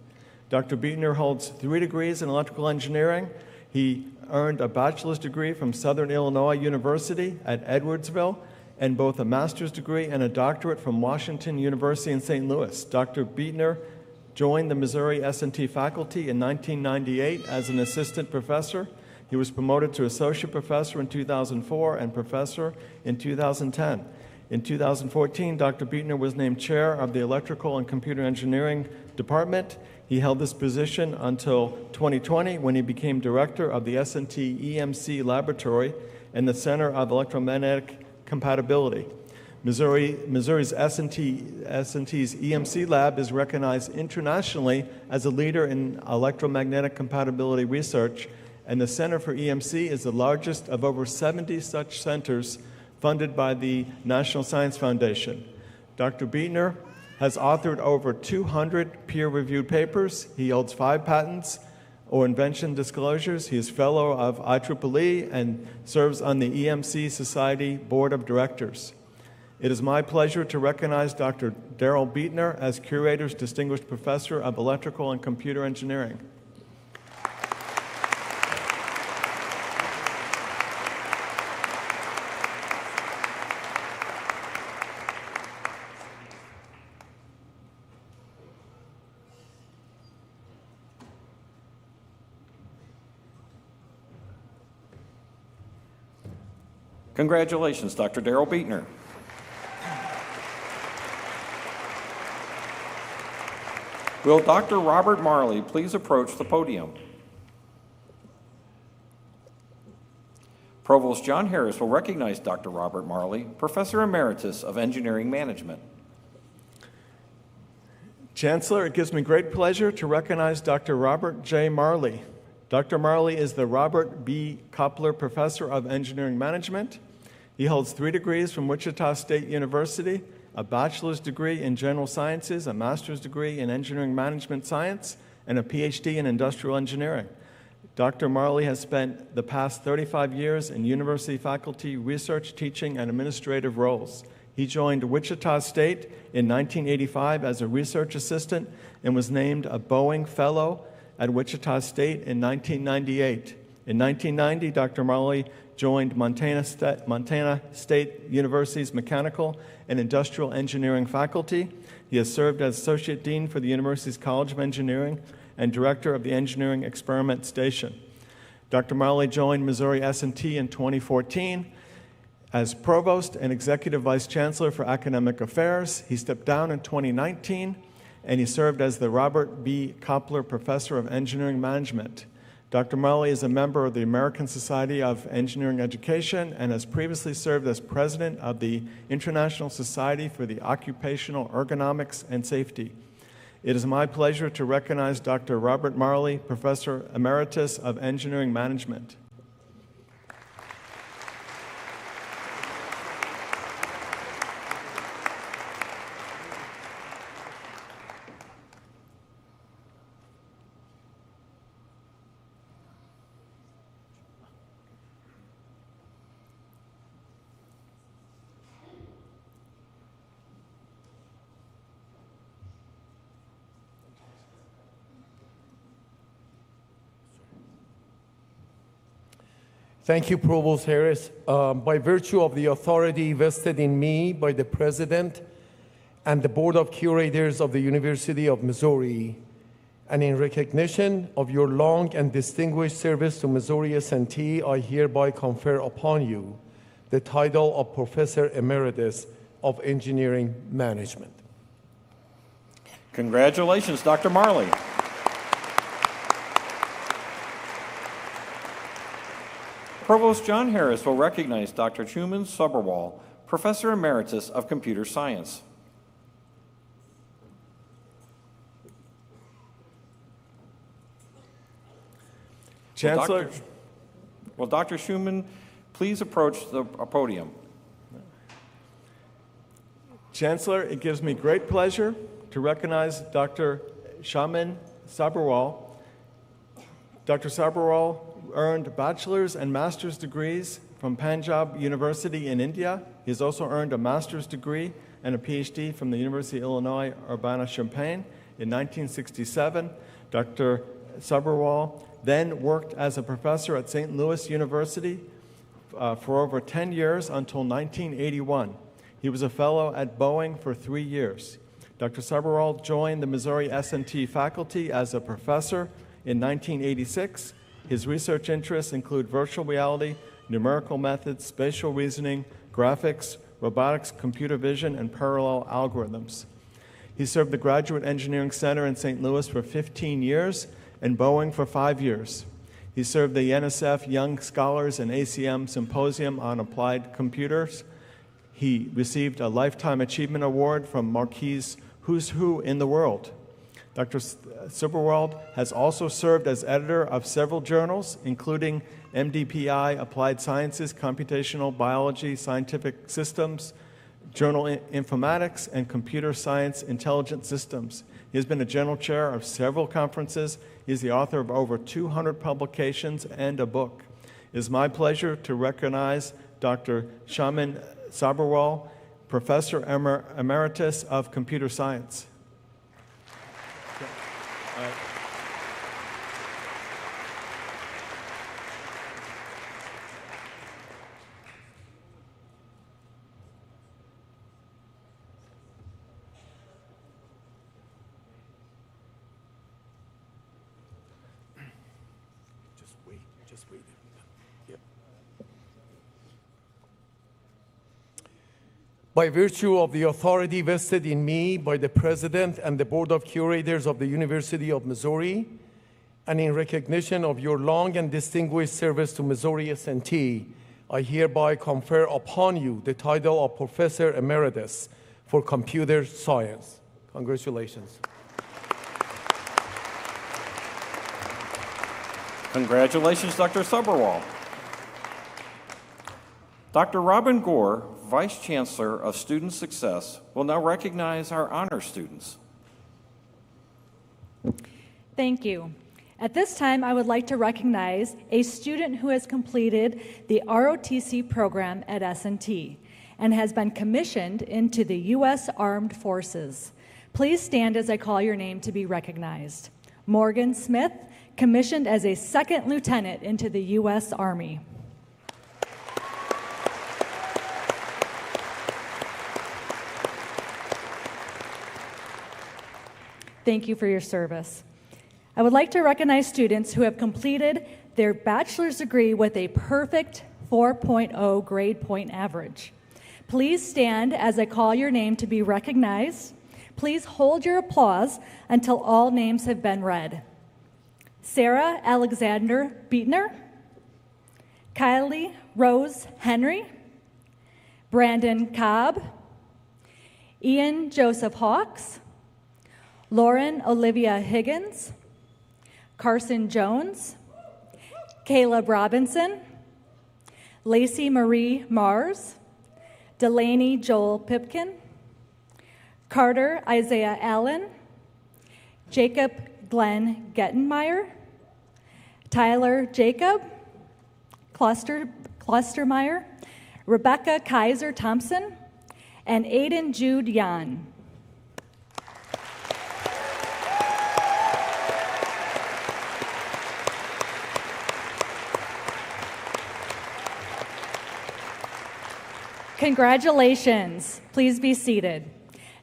Speaker 6: Dr. Beatner holds 3 degrees in electrical engineering. He earned a bachelor's degree from Southern Illinois University at Edwardsville and both a master's degree and a doctorate from Washington University in St. Louis. Dr. Beatner joined the Missouri S&T faculty in 1998 as an assistant professor. He was promoted to associate professor in 2004 and professor in 2010. In 2014, Dr. Beatner was named chair of the Electrical and Computer Engineering Department. He held this position until 2020 when he became director of the S&T EMC Laboratory and the Center of Electromagnetic Compatibility. Missouri's S&T's EMC Lab is recognized internationally as a leader in electromagnetic compatibility research, and the Center for EMC is the largest of over 70 such centers funded by the National Science Foundation. Dr. Beatner has authored over 200 peer-reviewed papers. He holds 5 patents or invention disclosures. He is fellow of IEEE and serves on the EMC Society Board of Directors. It is my pleasure to recognize Dr. Daryl Beatner as Curator's Distinguished Professor of Electrical and Computer Engineering.
Speaker 1: Congratulations, Dr. Daryl Beatner. Will Dr. Robert Marley please approach the podium? Provost John Harris will recognize Dr. Robert Marley, Professor Emeritus of Engineering Management.
Speaker 6: Chancellor, it gives me great pleasure to recognize Dr. Robert J. Marley. Dr. Marley is the Robert B. Koppler Professor of Engineering Management. He holds 3 degrees from Wichita State University, a bachelor's degree in general sciences, a master's degree in engineering management science, and a PhD in industrial engineering. Dr. Marley has spent the past 35 years in university faculty, research, teaching, and administrative roles. He joined Wichita State in 1985 as a research assistant and was named a Boeing Fellow at Wichita State in 1998. In 1990, Dr. Marley joined Montana State University's Mechanical and Industrial Engineering faculty. He has served as Associate Dean for the university's College of Engineering and Director of the Engineering Experiment Station. Dr. Marley joined Missouri S&T in 2014 as Provost and Executive Vice Chancellor for Academic Affairs. He stepped down in 2019, and he served as the Robert B. Koppler Professor of Engineering Management. Dr. Marley is a member of the American Society of Engineering Education and has previously served as president of the International Society for the Occupational Ergonomics and Safety. It is my pleasure to recognize Dr. Robert Marley, Professor Emeritus of Engineering Management.
Speaker 3: Thank you, Provost Harris. By virtue of the authority vested in me by the President and the Board of Curators of the University of Missouri, and in recognition of your long and distinguished service to Missouri S&T, I hereby confer upon you the title of Professor Emeritus of Engineering Management.
Speaker 1: Congratulations, Dr. Marley. Provost John Harris will recognize Dr. Truman Soberwall, Professor Emeritus of Computer Science.
Speaker 6: Chancellor.
Speaker 1: Will Dr. Schumann please approach the podium?
Speaker 6: Chancellor, it gives me great pleasure to recognize Dr. Shaman Sabarwal. Dr. Sabarwal earned bachelor's and master's degrees from Punjab University in India. He has also earned a master's degree and a PhD from the University of Illinois Urbana-Champaign in 1967. Dr. Sabarwal then worked as a professor at St. Louis University for over 10 years until 1981. He was a fellow at Boeing for 3 years. Dr. Sabarwal joined the Missouri S&T faculty as a professor in 1986. His research interests include virtual reality, numerical methods, spatial reasoning, graphics, robotics, computer vision, and parallel algorithms. He served the Graduate Engineering Center in St. Louis for 15 years and Boeing for 5 years. He served the NSF Young Scholars and ACM Symposium on Applied Computers. He received a Lifetime Achievement Award from Marquis Who's Who in the World. Dr. Soberwald has also served as editor of several journals, including MDPI, Applied Sciences, Computational Biology, Scientific Systems, Journal Informatics, and Computer Science Intelligent Systems. He has been a general chair of several conferences. He is the author of over 200 publications and a book. It is my pleasure to recognize Dr. Shaman Sabarwal, Professor Emeritus of Computer Science.
Speaker 3: Just wait. Yep. By virtue of the authority vested in me by the President and the Board of Curators of the University of Missouri, and in recognition of your long and distinguished service to Missouri S&T, I hereby confer upon you the title of Professor Emeritus for Computer Science. Congratulations.
Speaker 1: Congratulations, Dr. Soberwall. Dr. Robin Gore, Vice Chancellor of Student Success, will now recognize our honor students.
Speaker 7: Thank you. At this time, I would like to recognize a student who has completed the ROTC program at S&T and has been commissioned into the U.S. Armed Forces. Please stand as I call your name to be recognized. Morgan Smith, commissioned as a second lieutenant into the U.S. Army. Thank you for your service. I would like to recognize students who have completed their bachelor's degree with a perfect 4.0 grade point average. Please stand as I call your name to be recognized. Please hold your applause until all names have been read. Sarah Alexander Beatner, Kylie Rose Henry, Brandon Cobb, Ian Joseph Hawks, Lauren Olivia Higgins, Carson Jones, Caleb Robinson, Lacey Marie Mars, Delaney Joel Pipkin, Carter Isaiah Allen, Jacob Glenn Gettenmeyer, Tyler Jacob Clustermeyer, Rebecca Kaiser Thompson, and Aiden Jude Yan. Congratulations. Please be seated.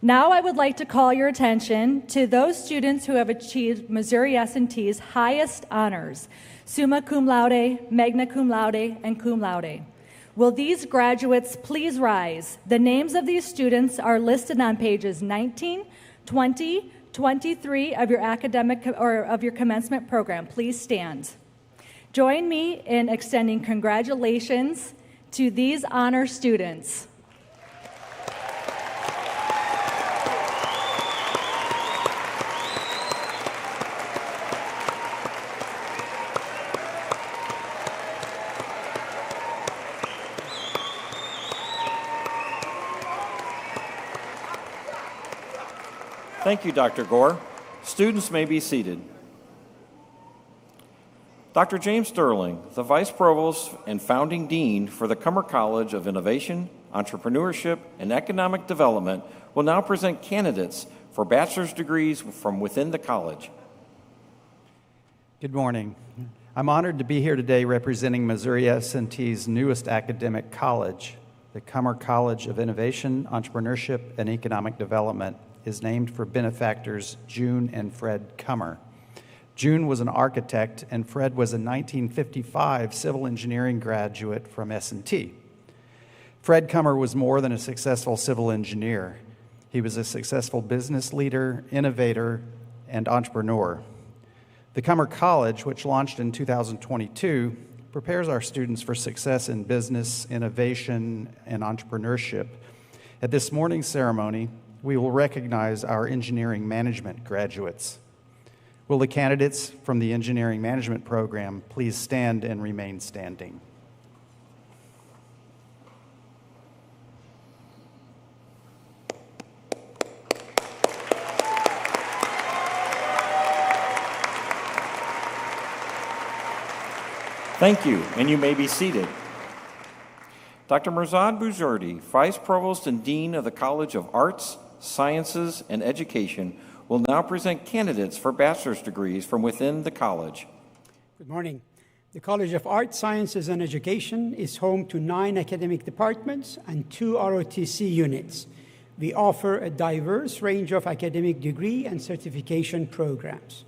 Speaker 7: Now I would like to call your attention to those students who have achieved Missouri S&T's highest honors, summa cum laude, magna cum laude, and cum laude. Will these graduates please rise? The names of these students are listed on pages 19, 20, 23 of your academic or of your commencement program. Please stand. Join me in extending congratulations to these honor students.
Speaker 1: Thank you, Dr. Gore. Students may be seated. Dr. James Sterling, the Vice Provost and Founding Dean for the Cummer College of Innovation, Entrepreneurship, and Economic Development, will now present candidates for bachelor's degrees from within the college.
Speaker 8: Good morning. I'm honored to be here today representing Missouri S&T's newest academic college. The Cummer College of Innovation, Entrepreneurship, and Economic Development is named for benefactors June and Fred Cummer. June was an architect, and Fred was a 1955 civil engineering graduate from S&T. Fred Cummer was more than a successful civil engineer. He was a successful business leader, innovator, and entrepreneur. The Cummer College, which launched in 2022, prepares our students for success in business, innovation, and entrepreneurship. At this morning's ceremony, we will recognize our engineering management graduates. Will the candidates from the engineering management program please stand and remain standing?
Speaker 1: Thank you, and you may be seated. Dr. Mirzad Bujurdi, Vice Provost and Dean of the College of Arts, Sciences, and Education, will now present candidates for bachelor's degrees from within the college.
Speaker 9: Good morning. The College of Arts, Sciences, and Education is home to 9 academic departments and 2 ROTC units. We offer a diverse range of academic degree and certification programs.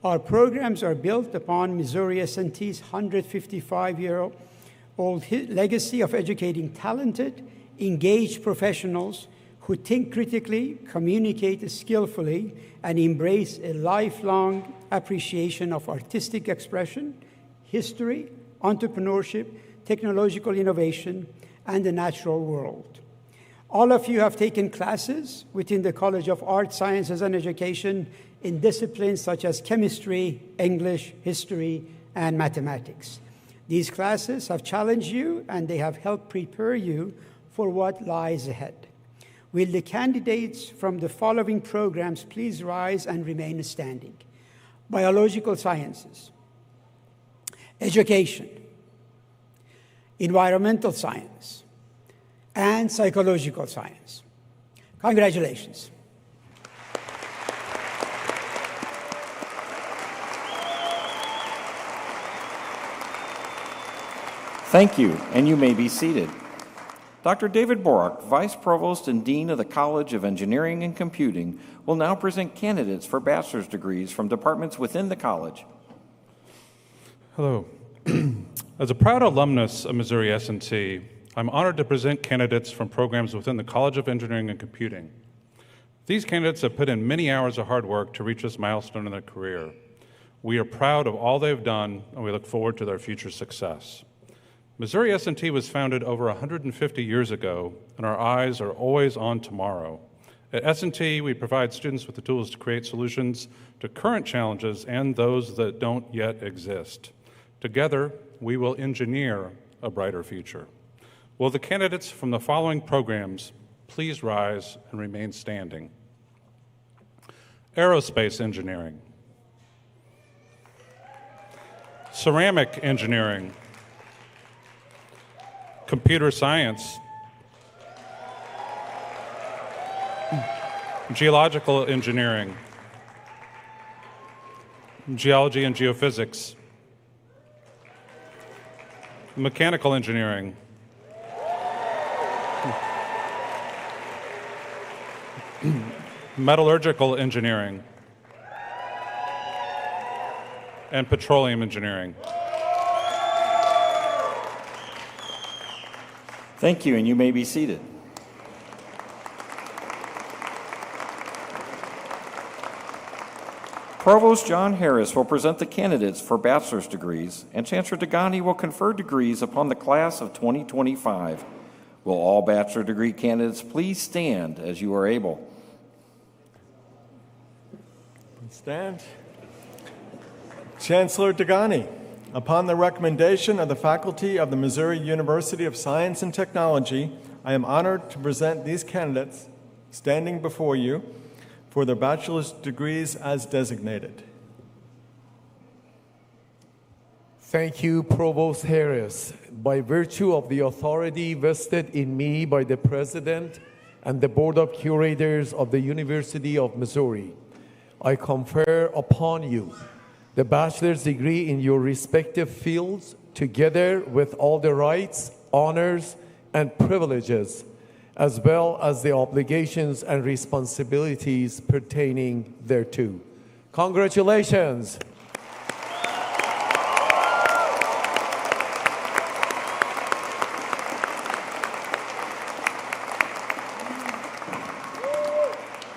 Speaker 9: Our programs are built upon Missouri S&T's 155-year-old legacy of educating talented, engaged professionals who think critically, communicate skillfully, and embrace a lifelong appreciation of artistic expression, history, entrepreneurship, technological innovation, and the natural world. All of you have taken classes within the College of Arts, Sciences, and Education in disciplines such as chemistry, English, history, and mathematics. These classes have challenged you, and they have helped prepare you for what lies ahead. Will the candidates from the following programs please rise and remain standing? biological sciences, education, environmental science, and psychological science. Congratulations.
Speaker 1: Thank you, and you may be seated. Dr. David Borak, Vice Provost and Dean of the College of Engineering and Computing, will now present candidates for bachelor's degrees from departments within the college.
Speaker 10: Hello. As a proud alumnus of Missouri S&T, I'm honored to present candidates from programs within the College of Engineering and Computing. These candidates have put in many hours of hard work to reach this milestone in their career. We are proud of all they've done, and we look forward to their future success. Missouri S&T was founded over 150 years ago, and our eyes are always on tomorrow. At S&T, we provide students with the tools to create solutions to current challenges and those that don't yet exist. Together, we will engineer a brighter future. Will the candidates from the following programs please rise and remain standing? Aerospace engineering, ceramic engineering, computer science, geological engineering, geology and geophysics, mechanical engineering, metallurgical engineering, and petroleum engineering.
Speaker 1: Thank you, and you may be seated. Provost John Harris will present the candidates for bachelor's degrees, and Chancellor Degani will confer degrees upon the class of 2025. Will all bachelor degree candidates please stand as you are able?
Speaker 6: Stand. Chancellor Degani, upon the recommendation of the faculty of the Missouri University of Science and Technology, I am honored to present these candidates standing before you for their bachelor's degrees as designated.
Speaker 3: Thank you, Provost Harris. By virtue of the authority vested in me by the President and the Board of Curators of the University of Missouri, I confer upon you the bachelor's degree in your respective fields, together with all the rights, honors, and privileges, as well as the obligations and responsibilities pertaining thereto. Congratulations.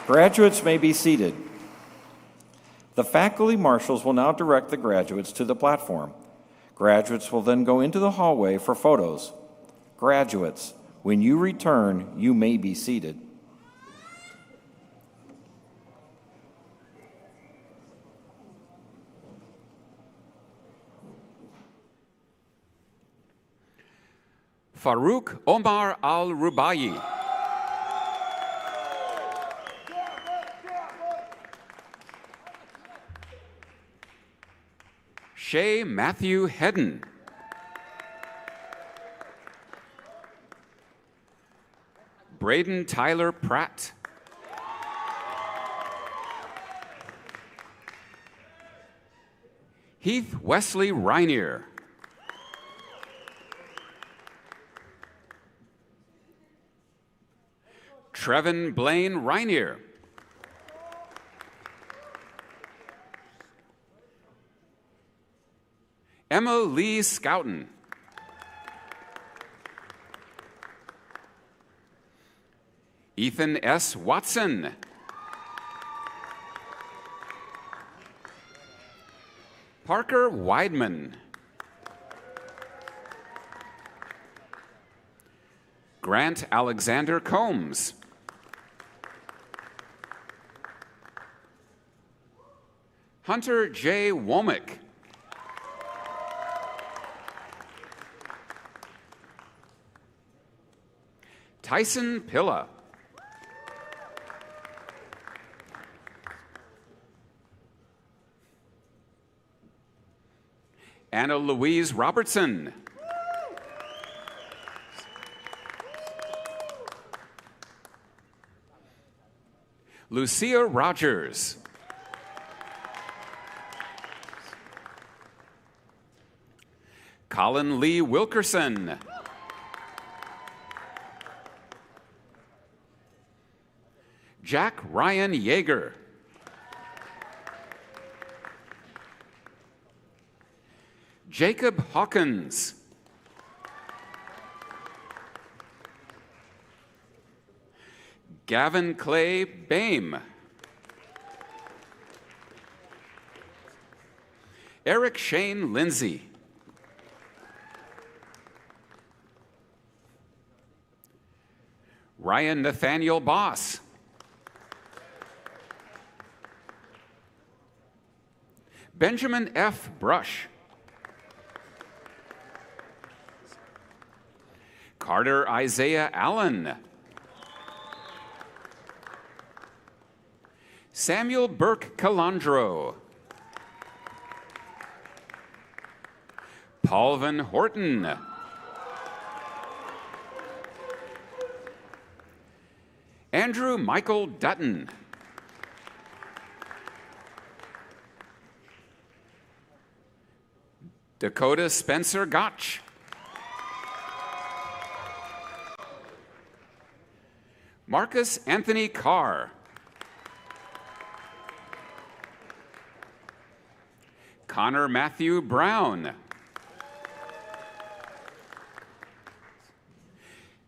Speaker 1: Graduates may be seated. The faculty marshals will now direct the graduates to the platform. Graduates will then go into the hallway for photos. Graduates, when you return, you may be seated.
Speaker 11: Farouk Omar Al-Rubayi. Shay Matthew Hedden. Braden Tyler Pratt. Heath Wesley Reinier. Trevin Blaine Reinier. Emma Lee Scouten. Ethan S. Watson. Parker Weidman. Grant Alexander Combs. Hunter J. Womack. Tyson Pilla. Anna Louise Robertson. Lucia Rogers. Colin Lee Wilkerson. Jack Ryan Yeager. Jacob Hawkins. Gavin Clay Bame. Eric Shane Lindsay. Ryan Nathaniel Boss. Benjamin F. Brush. Carter Isaiah Allen. Samuel Burke Calandro. Paulvin Horton. Andrew Michael Dutton. Dakota Spencer Gotch. Marcus Anthony Carr. Connor Matthew Brown.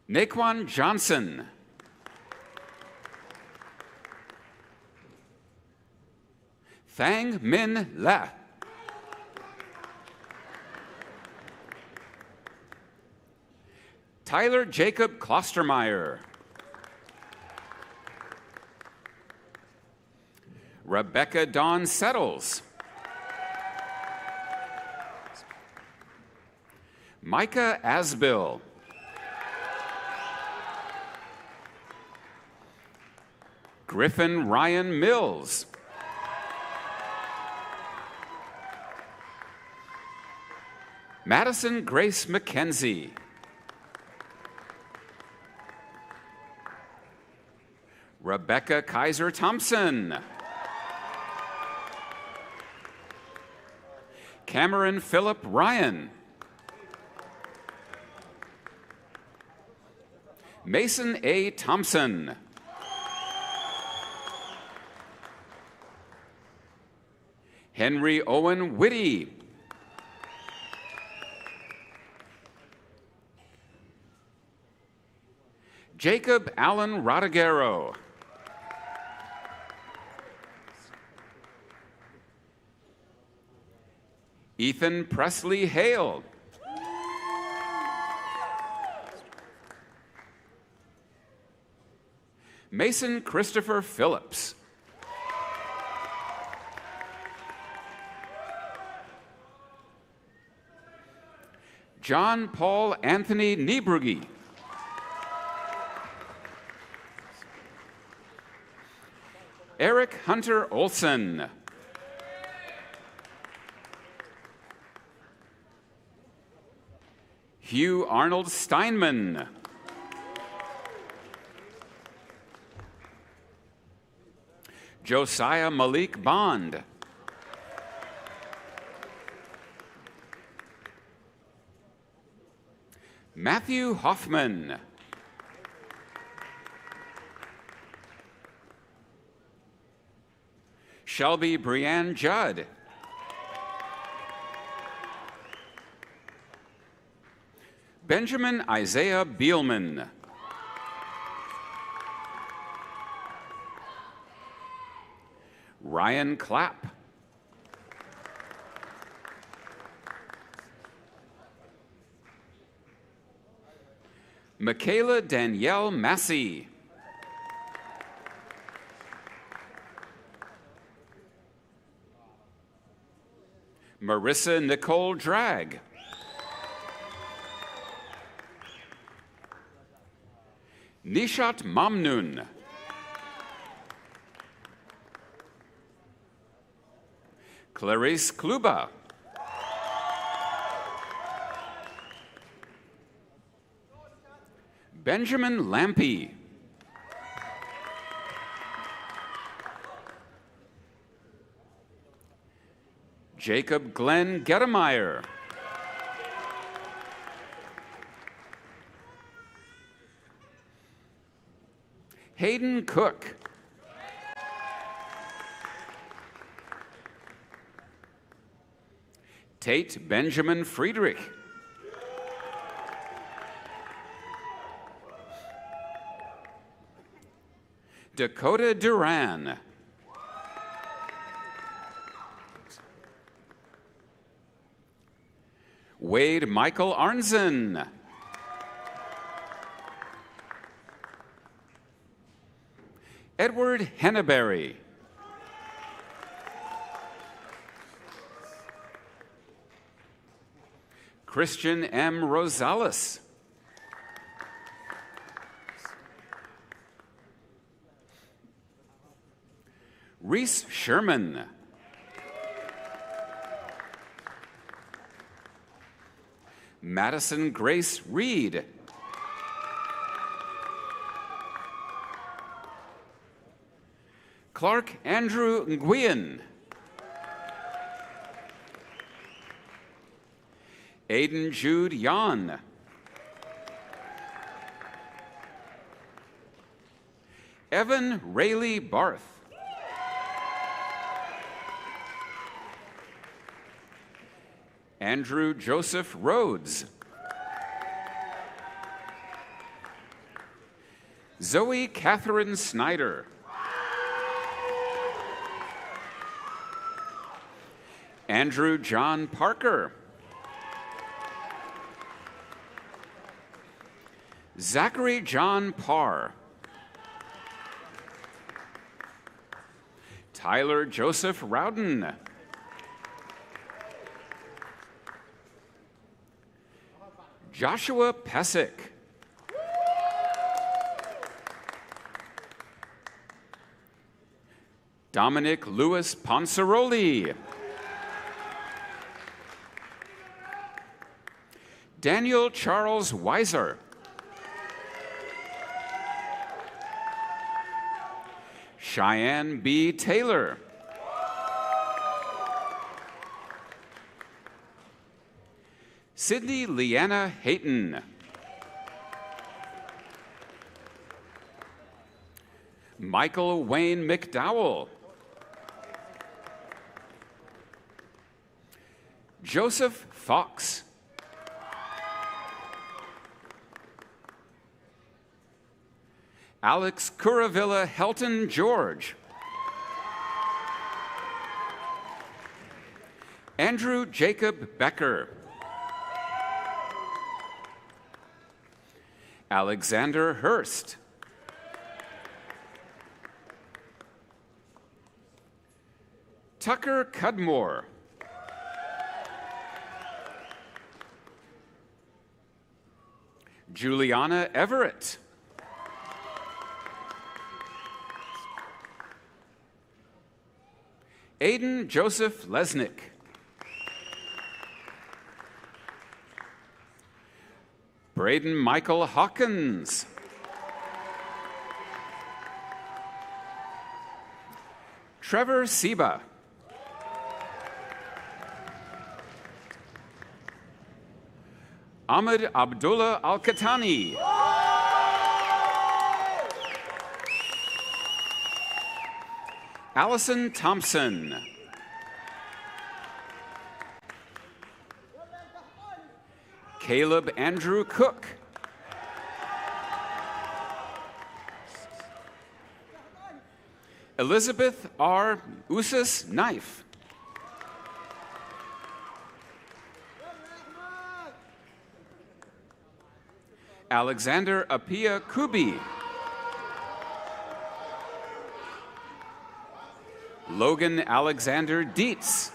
Speaker 11: Naquan Johnson. Thang Min Le. Tyler Jacob Klostermeyer. Rebecca Dawn Settles. Micah Asbill. Griffin Ryan Mills. Madison Grace McKenzie. Rebecca Kaiser Thompson. Cameron Phillip Ryan. Mason A. Thompson. Henry Owen Whitty. Jacob Allen Rodiguero. Ethan Presley Hale. Mason Christopher Phillips. John Paul Anthony Niebrugge. Eric Hunter Olson. Hugh Arnold Steinman. Josiah Malik Bond. Matthew Hoffman. Shelby Brianne Judd. Benjamin Isaiah Beelman. Ryan Clapp. Michaela Danielle Massey. Marissa Nicole Dragg. Nishat Mamnun. Clarice Kluba. Benjamin Lampy. Jacob Glenn Gettemeyer. Hayden Cook. Tate Benjamin Friedrich. Dakota Duran. Wade Michael Arnzen. Edward Henneberry. Christian M. Rosales. Reese Sherman. Madison Grace Reed. Clark Andrew Nguyen. Aiden Jude Yan. Evan Rayleigh Barth. Andrew Joseph Rhodes. Zoe Catherine Snyder. Andrew John Parker. Zachary John Parr. Tyler Joseph Rowden. Joshua Pesick. Dominic Louis Ponceroli. Daniel Charles Weiser. Cheyenne B. Taylor. Sydney Leanna Hayton. Michael Wayne McDowell. Joseph Fox. Alex Curavilla Helton George. Andrew Jacob Becker. Alexander Hurst. Tucker Cudmore. Juliana Everett. Aiden Joseph Lesnick. Braden Michael Hawkins. Trevor Seba. Ahmed Abdullah Al-Katani. Allison Thompson. Caleb Andrew Cook. Elizabeth R. Usas Knife. Alexander Apia Kubi. Logan Alexander Dietz.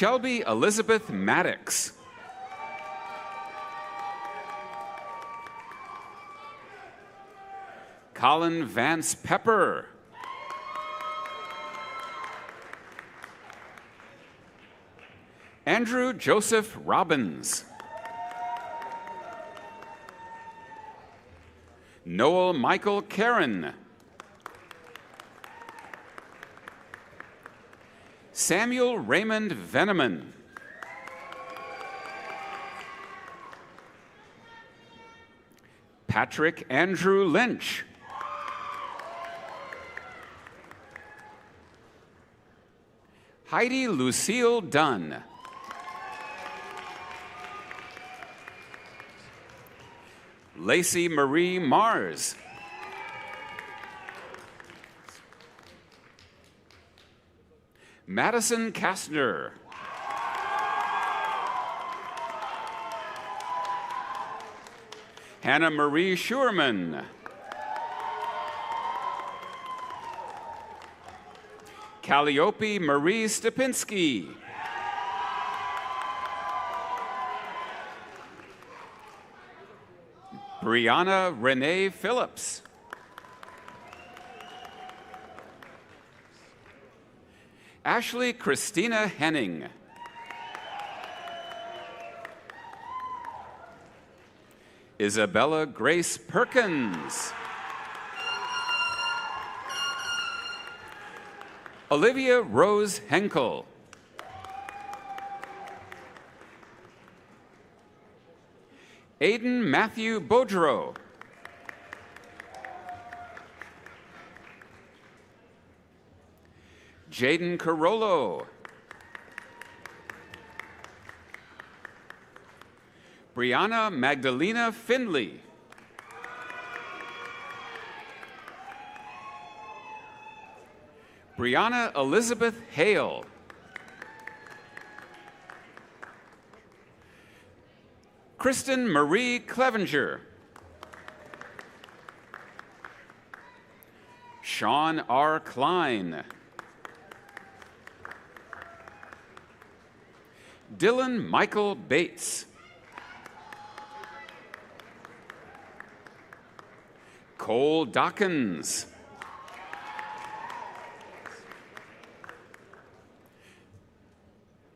Speaker 11: Shelby Elizabeth Maddox. Colin Vance Pepper. Andrew Joseph Robbins. Noel Michael Karen. Samuel Raymond Veneman. Patrick Andrew Lynch. Heidi Lucille Dunn. Lacey Marie Mars. Madison Kastner. Hannah Marie Schurman. Calliope Marie Stepinski. Brianna Renee Phillips. Ashley Christina Henning. Isabella Grace Perkins. Olivia Rose Henkel. Aiden Matthew Bodrow. Jaden Carollo. Brianna Magdalena Findley. Brianna Elizabeth Hale. Kristen Marie Clevenger. Sean R. Klein. Dylan Michael Bates. Cole Dawkins.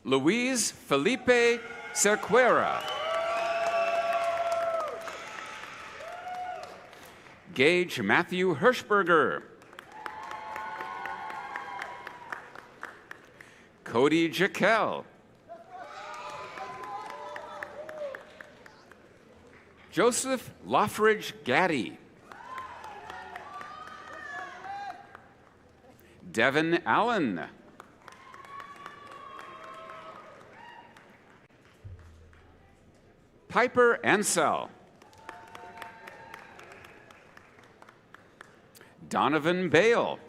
Speaker 11: Luis Felipe Cerquera. Gage Matthew Hirschberger. Cody Jekyll. Joseph Loffridge Gaddy. Devin Allen. Piper Ansell. Donovan Bale.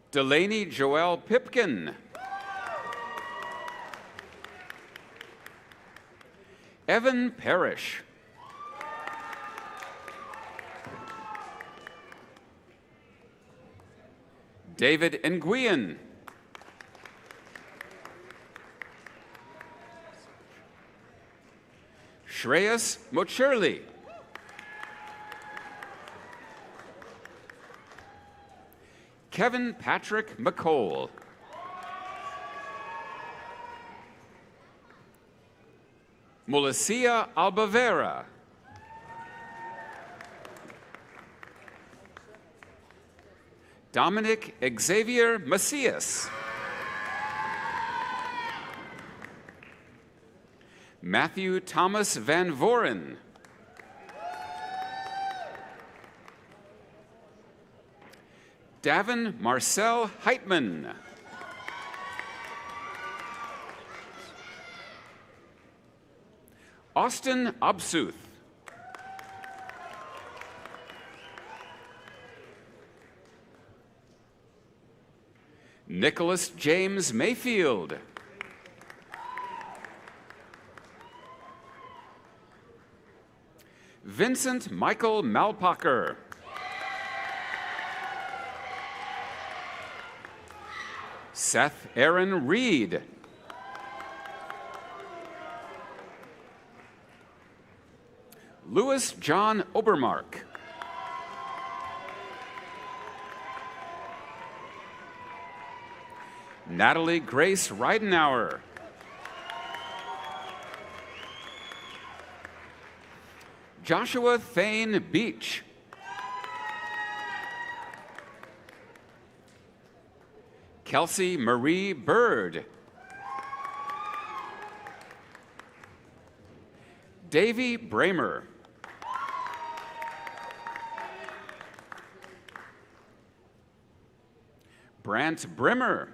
Speaker 11: Delaney Joelle Pipkin. Evan Parrish. David Nguyen. Shreyas Mocherli. Kevin Patrick McCole. Mulicia Albavera. Dominic Xavier Macias. Matthew Thomas Van Voren. Davin Marcel Heitman. Austin Absuth. Nicholas James Mayfield. Vincent Michael Malpacker. Seth Aaron Reed. Louis John Obermark. Natalie Grace Reidenauer. Joshua Thane Beach. Kelsey Marie Bird. Davy Bramer. Brant Brimmer.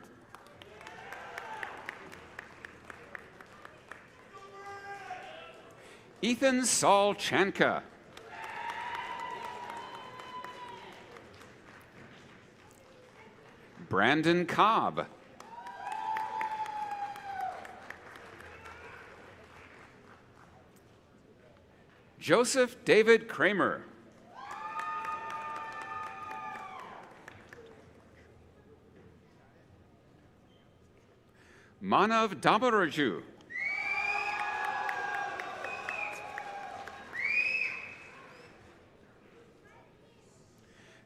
Speaker 11: Ethan Saul Chanka. Brandon Cobb. Joseph David Kramer. Manav Damaraju.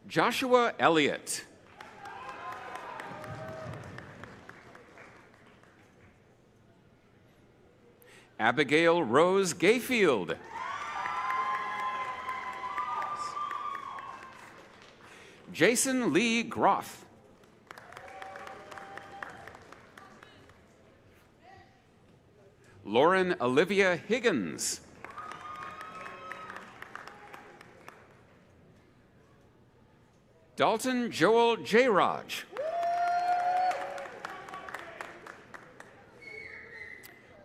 Speaker 11: Joshua Elliott. Abigail Rose Gayfield. Jason Lee Groff. Lauren Olivia Higgins. Dalton Joel Jayraj.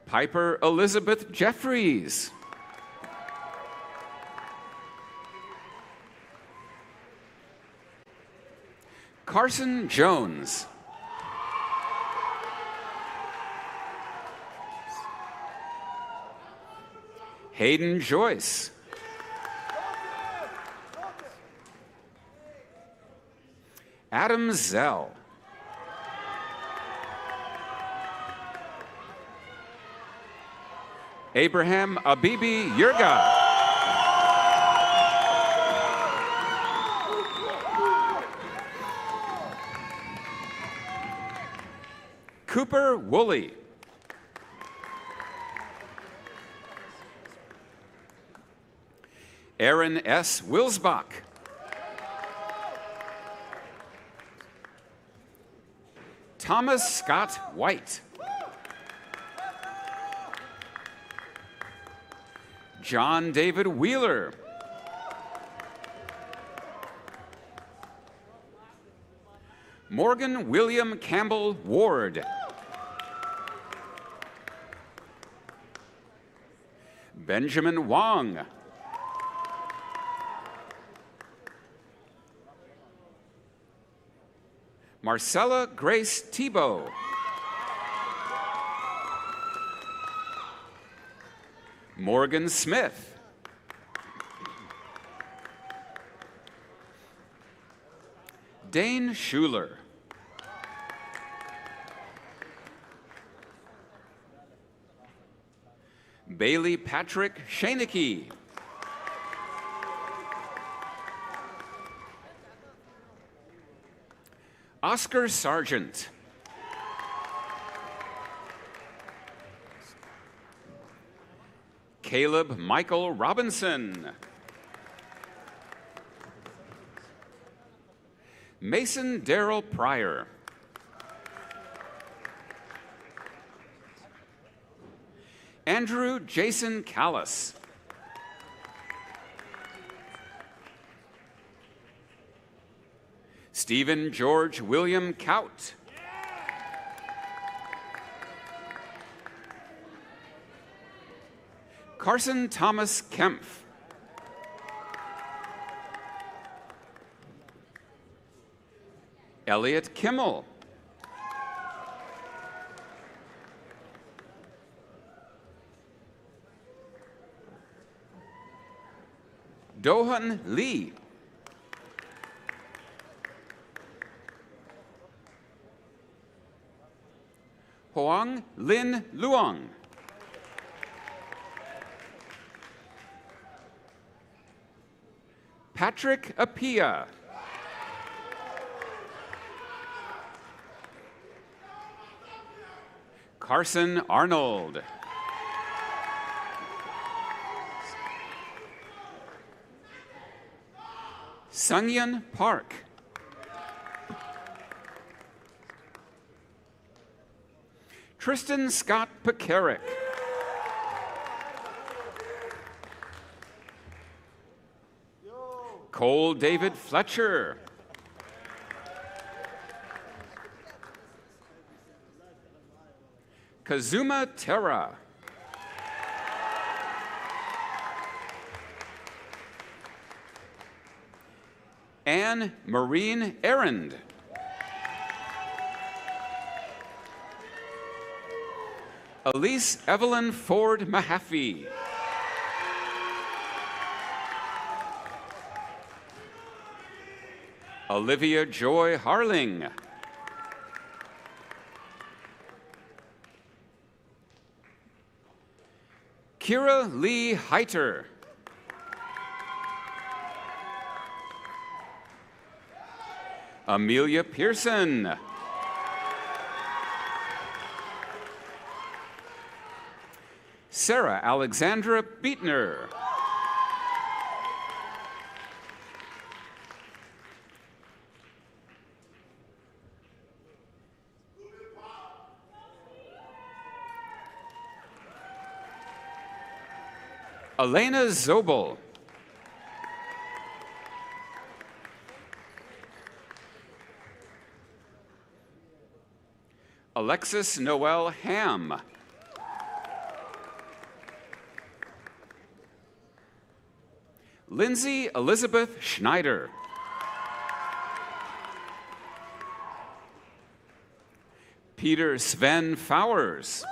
Speaker 11: Piper Elizabeth Jeffries. Carson Jones. Hayden Joyce. Adam Zell. Abraham Abibi Yurga. Cooper Woolley. Aaron S. Wilsbach. Thomas Scott White. John David Wheeler. Morgan William Campbell Ward. Benjamin Wong. Marcella Grace Tebow. Morgan Smith. Dane Schuler. Bailey Patrick Shanicki. Oscar Sargent. Caleb Michael Robinson. Mason Darrell Pryor. Andrew Jason Callis. Stephen George William Kaut. Carson Thomas Kempf. Elliot Kimmel. Dohan Lee. Hoang Lin Luong. Patrick Apia. Carson Arnold. Sungyeon Park. Tristan Scott Pekaric. Cole David Fletcher. Kazuma Terra. Anne Marine Errand. Elise Evelyn Ford Mahaffey. Olivia Joy Harling. Kira Lee Heiter. Amelia Pearson. Sarah Alexandra Beatner. Elena Zobel. Alexis Noel Ham. Lindsay Elizabeth Schneider. Peter Sven Fowers.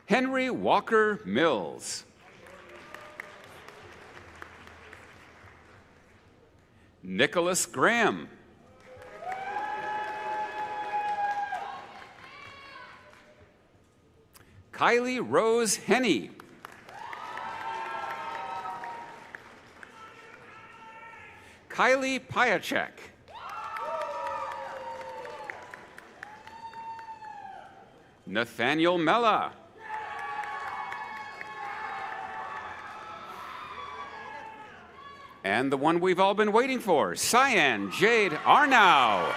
Speaker 11: Henry Walker Mills. Nicholas Graham. Kylie Rose Henney. Kylie Piacek. Nathaniel Mella. And the one we've all been waiting for, Cyan Jade Arnau.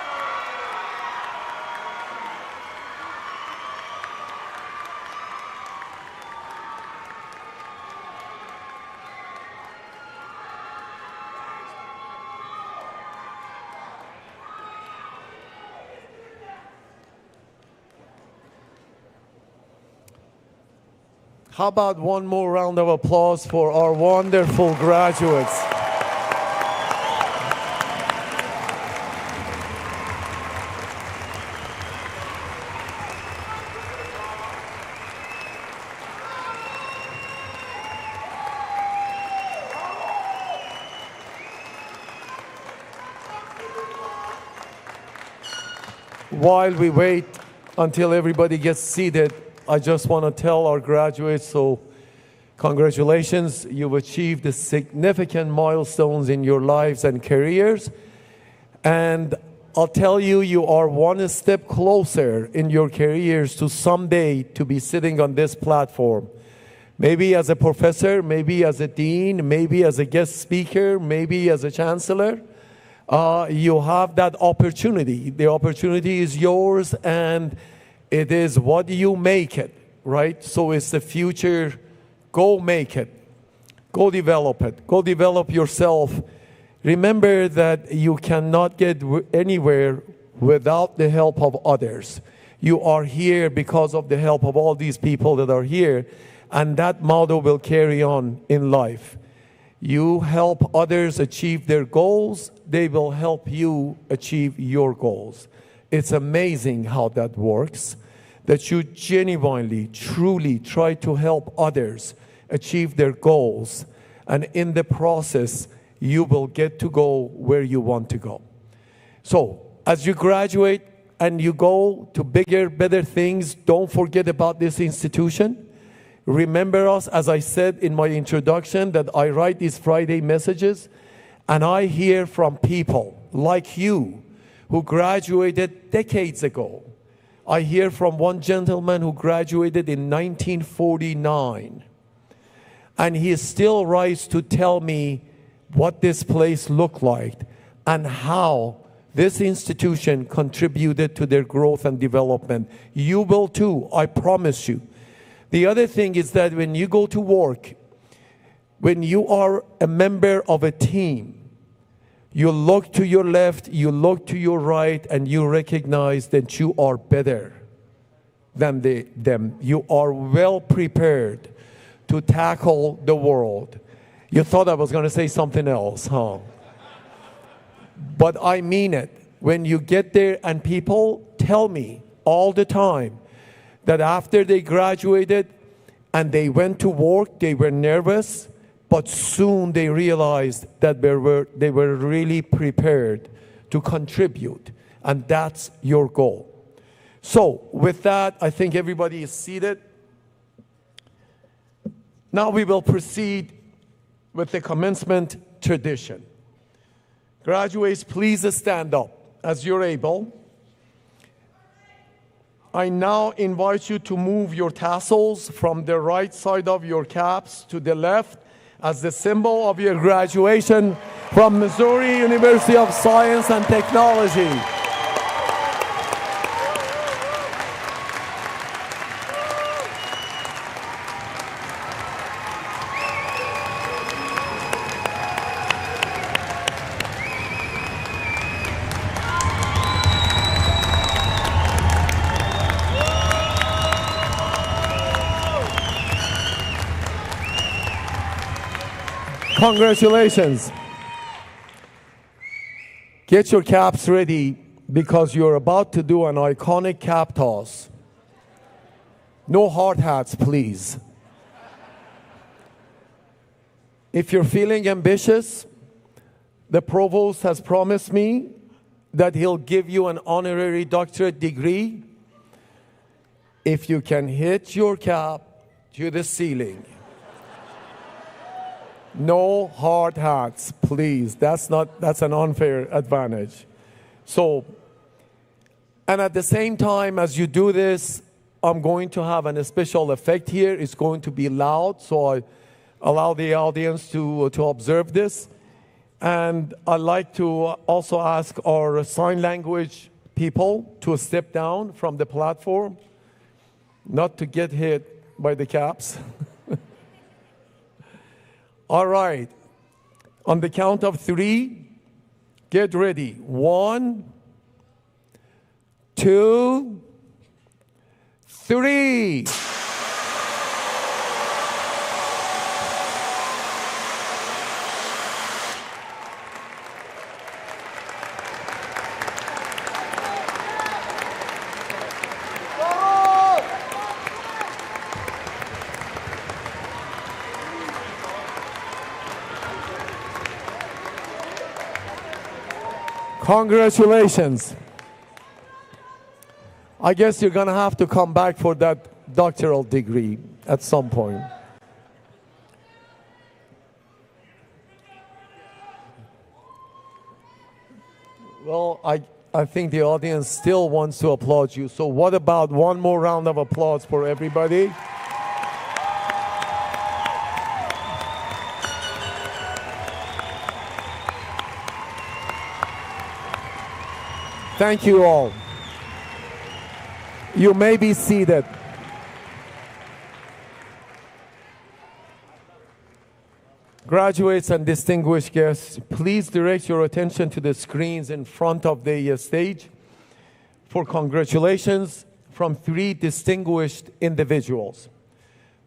Speaker 3: How about one more round of applause for our wonderful graduates? While we wait until everybody gets seated, I just want to tell our graduates, so congratulations, you've achieved significant milestones in your lives and careers. And I'll tell you, you are one step closer in your careers to someday to be sitting on this platform. Maybe as a professor, maybe as a dean, maybe as a guest speaker, maybe as a chancellor. You have that opportunity. The opportunity is yours, and it is what you make it, right? So it's the future. Go make it. Go develop it. Go develop yourself. Remember that you cannot get anywhere without the help of others. You are here because of the help of all these people that are here, and that motto will carry on in life. You help others achieve their goals, they will help you achieve your goals. It's amazing how that works, that you genuinely, truly try to help others achieve their goals, and in the process, you will get to go where you want to go. So, as you graduate and you go to bigger, better things, don't forget about this institution. Remember us, as I said in my introduction, that I write these Friday messages, and I hear from people like you who graduated decades ago. I hear from one gentleman who graduated in 1949, and he still writes to tell me what this place looked like and how this institution contributed to their growth and development. You will too, I promise you. The other thing is that when you go to work, when you are a member of a team, you look to your left, you look to your right, and you recognize that you are better than them. You are well prepared to tackle the world. You thought I was going to say something else, huh? But I mean it. When you get there, and people tell me all the time that after they graduated and they went to work, they were nervous, but soon they realized that they were really prepared to contribute, and that's your goal. So with that, I think everybody is seated. Now we will proceed with the commencement tradition. Graduates, please stand up as you're able. I now invite you to move your tassels from the right side of your caps to the left as the symbol of your graduation from Missouri University of Science and Technology. Congratulations. Get your caps ready because you're about to do an iconic cap toss. No hard hats, please. If you're feeling ambitious, the provost has promised me that he'll give you an honorary doctorate degree if you can hit your cap to the ceiling. No hard hats, please. That's an unfair advantage. So, and at the same time as you do this, I'm going to have a special effect here. It's going to be loud, so I allow the audience to observe this. And I'd like to also ask our sign language people to step down from the platform, not to get hit by the caps. All right. On the count of 3, get ready. 1, 2, 3. Congratulations. I guess you're going to have to come back for that doctoral degree at some point. Well, I think the audience still wants to applaud you. So what about one more round of applause for everybody? Thank you all. You may be seated. Graduates and distinguished guests, please direct your attention to the screens in front of the stage for congratulations from 3 distinguished individuals.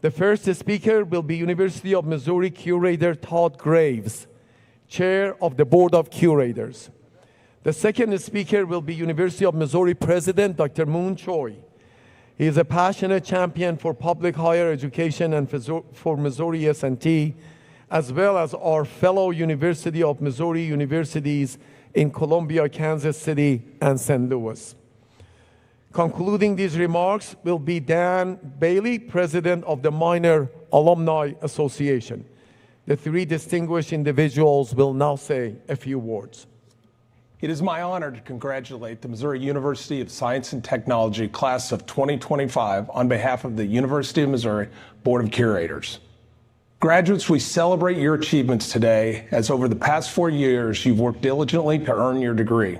Speaker 3: The first speaker will be University of Missouri Curator Todd Graves, Chair of the Board of Curators. The second speaker will be University of Missouri President Dr. Moon Choi. He is a passionate champion for public higher education and for Missouri S&T, as well as our fellow University of Missouri universities in Columbia, Kansas City, and St. Louis. Concluding these remarks will be Dan Bailey, President of the Minor Alumni Association. The 3 distinguished individuals will now say a few words.
Speaker 12: It is my honor to congratulate the Missouri University of Science and Technology class of 2025 on behalf of the University of Missouri Board of Curators. Graduates, we celebrate your achievements today as over the past 4 years you've worked diligently to earn your degree.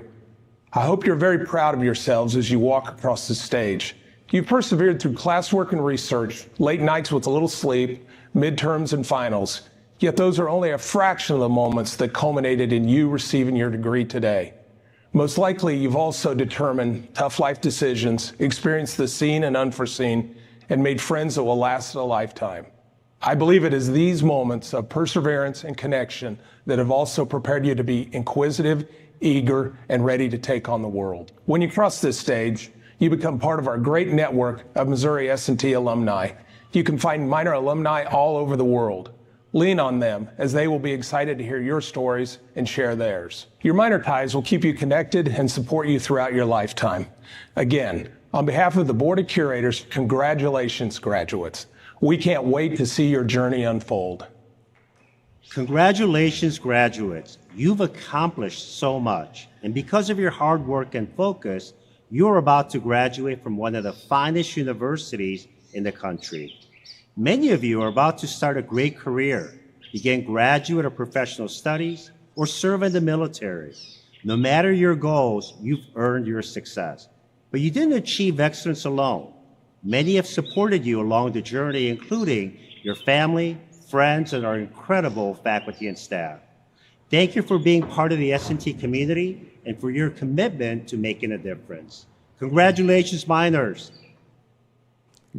Speaker 12: I hope you're very proud of yourselves as you walk across the stage. You've persevered through classwork and research, late nights with a little sleep, midterms and finals, yet those are only a fraction of the moments that culminated in you receiving your degree today. Most likely, you've also determined tough life decisions, experienced the seen and unforeseen, and made friends that will last a lifetime. I believe it is these moments of perseverance and connection that have also prepared you to be inquisitive, eager, and ready to take on the world. When you cross this stage, you become part of our great network of Missouri S&T alumni. You can find minor alumni all over the world. Lean on them, as they will be excited to hear your stories and share theirs. Your minor ties will keep you connected and support you throughout your lifetime. Again, on behalf of the Board of Curators, congratulations, graduates. We can't wait to see your journey unfold.
Speaker 13: Congratulations, graduates. You've accomplished so much, and because of your hard work and focus, you're about to graduate from one of the finest universities in the country. Many of you are about to start a great career, begin graduate or professional studies, or serve in the military. No matter your goals, you've earned your success. But you didn't achieve excellence alone. Many have supported you along the journey, including your family, friends, and our incredible faculty and staff. Thank you for being part of the S&T community and for your commitment to making a difference. Congratulations, minors.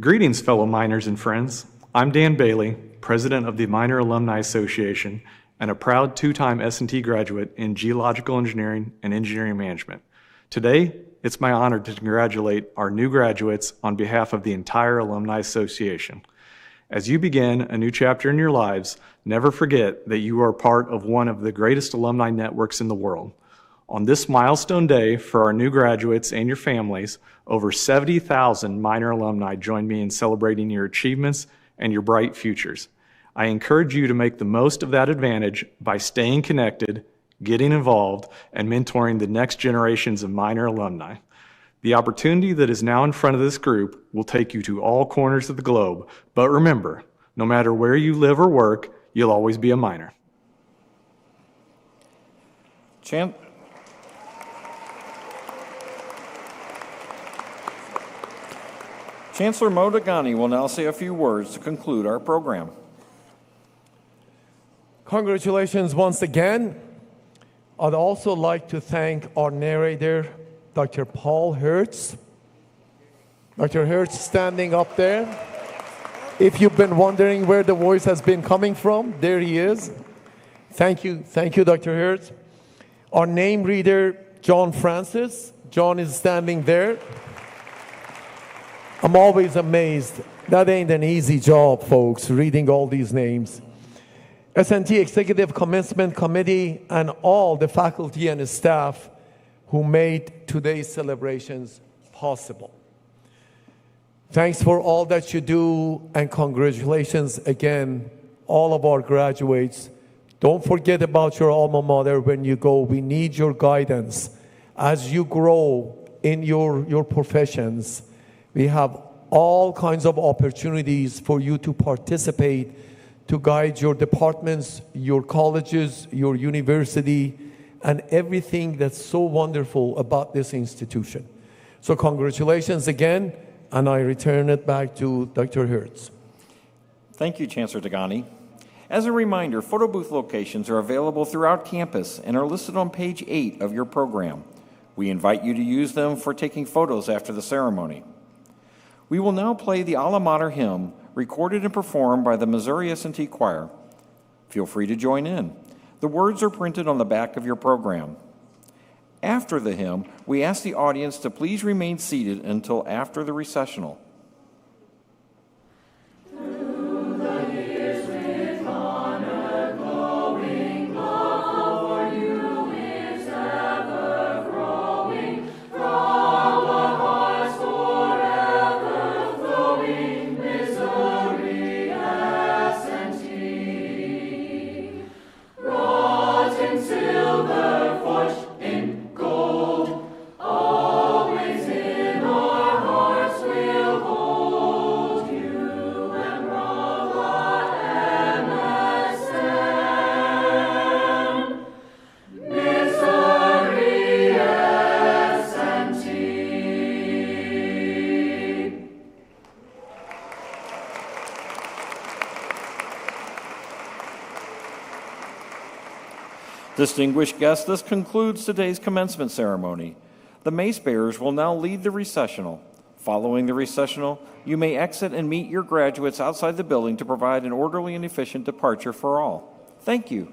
Speaker 14: Greetings, fellow minors and friends. I'm Dan Bailey, president of the Minor Alumni Association and a proud two-time S&T graduate in geological engineering and engineering management. Today, it's my honor to congratulate our new graduates on behalf of the entire Alumni Association. As you begin a new chapter in your lives, never forget that you are part of one of the greatest alumni networks in the world. On this milestone day for our new graduates and your families, over 70,000 minor alumni join me in celebrating your achievements and your bright futures. I encourage you to make the most of that advantage by staying connected, getting involved, and mentoring the next generations of minor alumni. The opportunity that is now in front of this group will take you to all corners of the globe, but remember, no matter where you live or work, you'll always be a minor.
Speaker 1: Chancellor Mo Dagani will now say a few words to conclude our program.
Speaker 3: Congratulations once again. I'd also like to thank our narrator, Dr. Paul Hertz. Dr. Hertz standing up there. If you've been wondering where the voice has been coming from, there he is. Thank you, Dr. Hertz. Our name reader, John Francis. John is standing there. I'm always amazed. That ain't an easy job, folks, reading all these names. S&T Executive Commencement Committee and all the faculty and staff who made today's celebrations possible. Thanks for all that you do, and congratulations again, all of our graduates. Don't forget about your alma mater when you go. We need your guidance as you grow in your professions. We have all kinds of opportunities for you to participate, to guide your departments, your colleges, your university, and everything that's so wonderful about this institution. So congratulations again, and I return it back to Dr. Hertz.
Speaker 1: Thank you, Chancellor Dagani. As a reminder, photo booth locations are available throughout campus and are listed on page 8 of your program. We invite you to use them for taking photos after the ceremony. We will now play the Alma Mater hymn, recorded and performed by the Missouri S&T Choir. Feel free to join in. The words are printed on the back of your program. After the hymn, we ask the audience to please remain seated until after the recessional.
Speaker 2: Silver forged in
Speaker 1: Distinguished guests, this concludes today's commencement ceremony. The mace bearers will now lead the recessional. Following the recessional, you may exit and meet your graduates outside the building to provide an orderly and efficient departure for all. Thank you.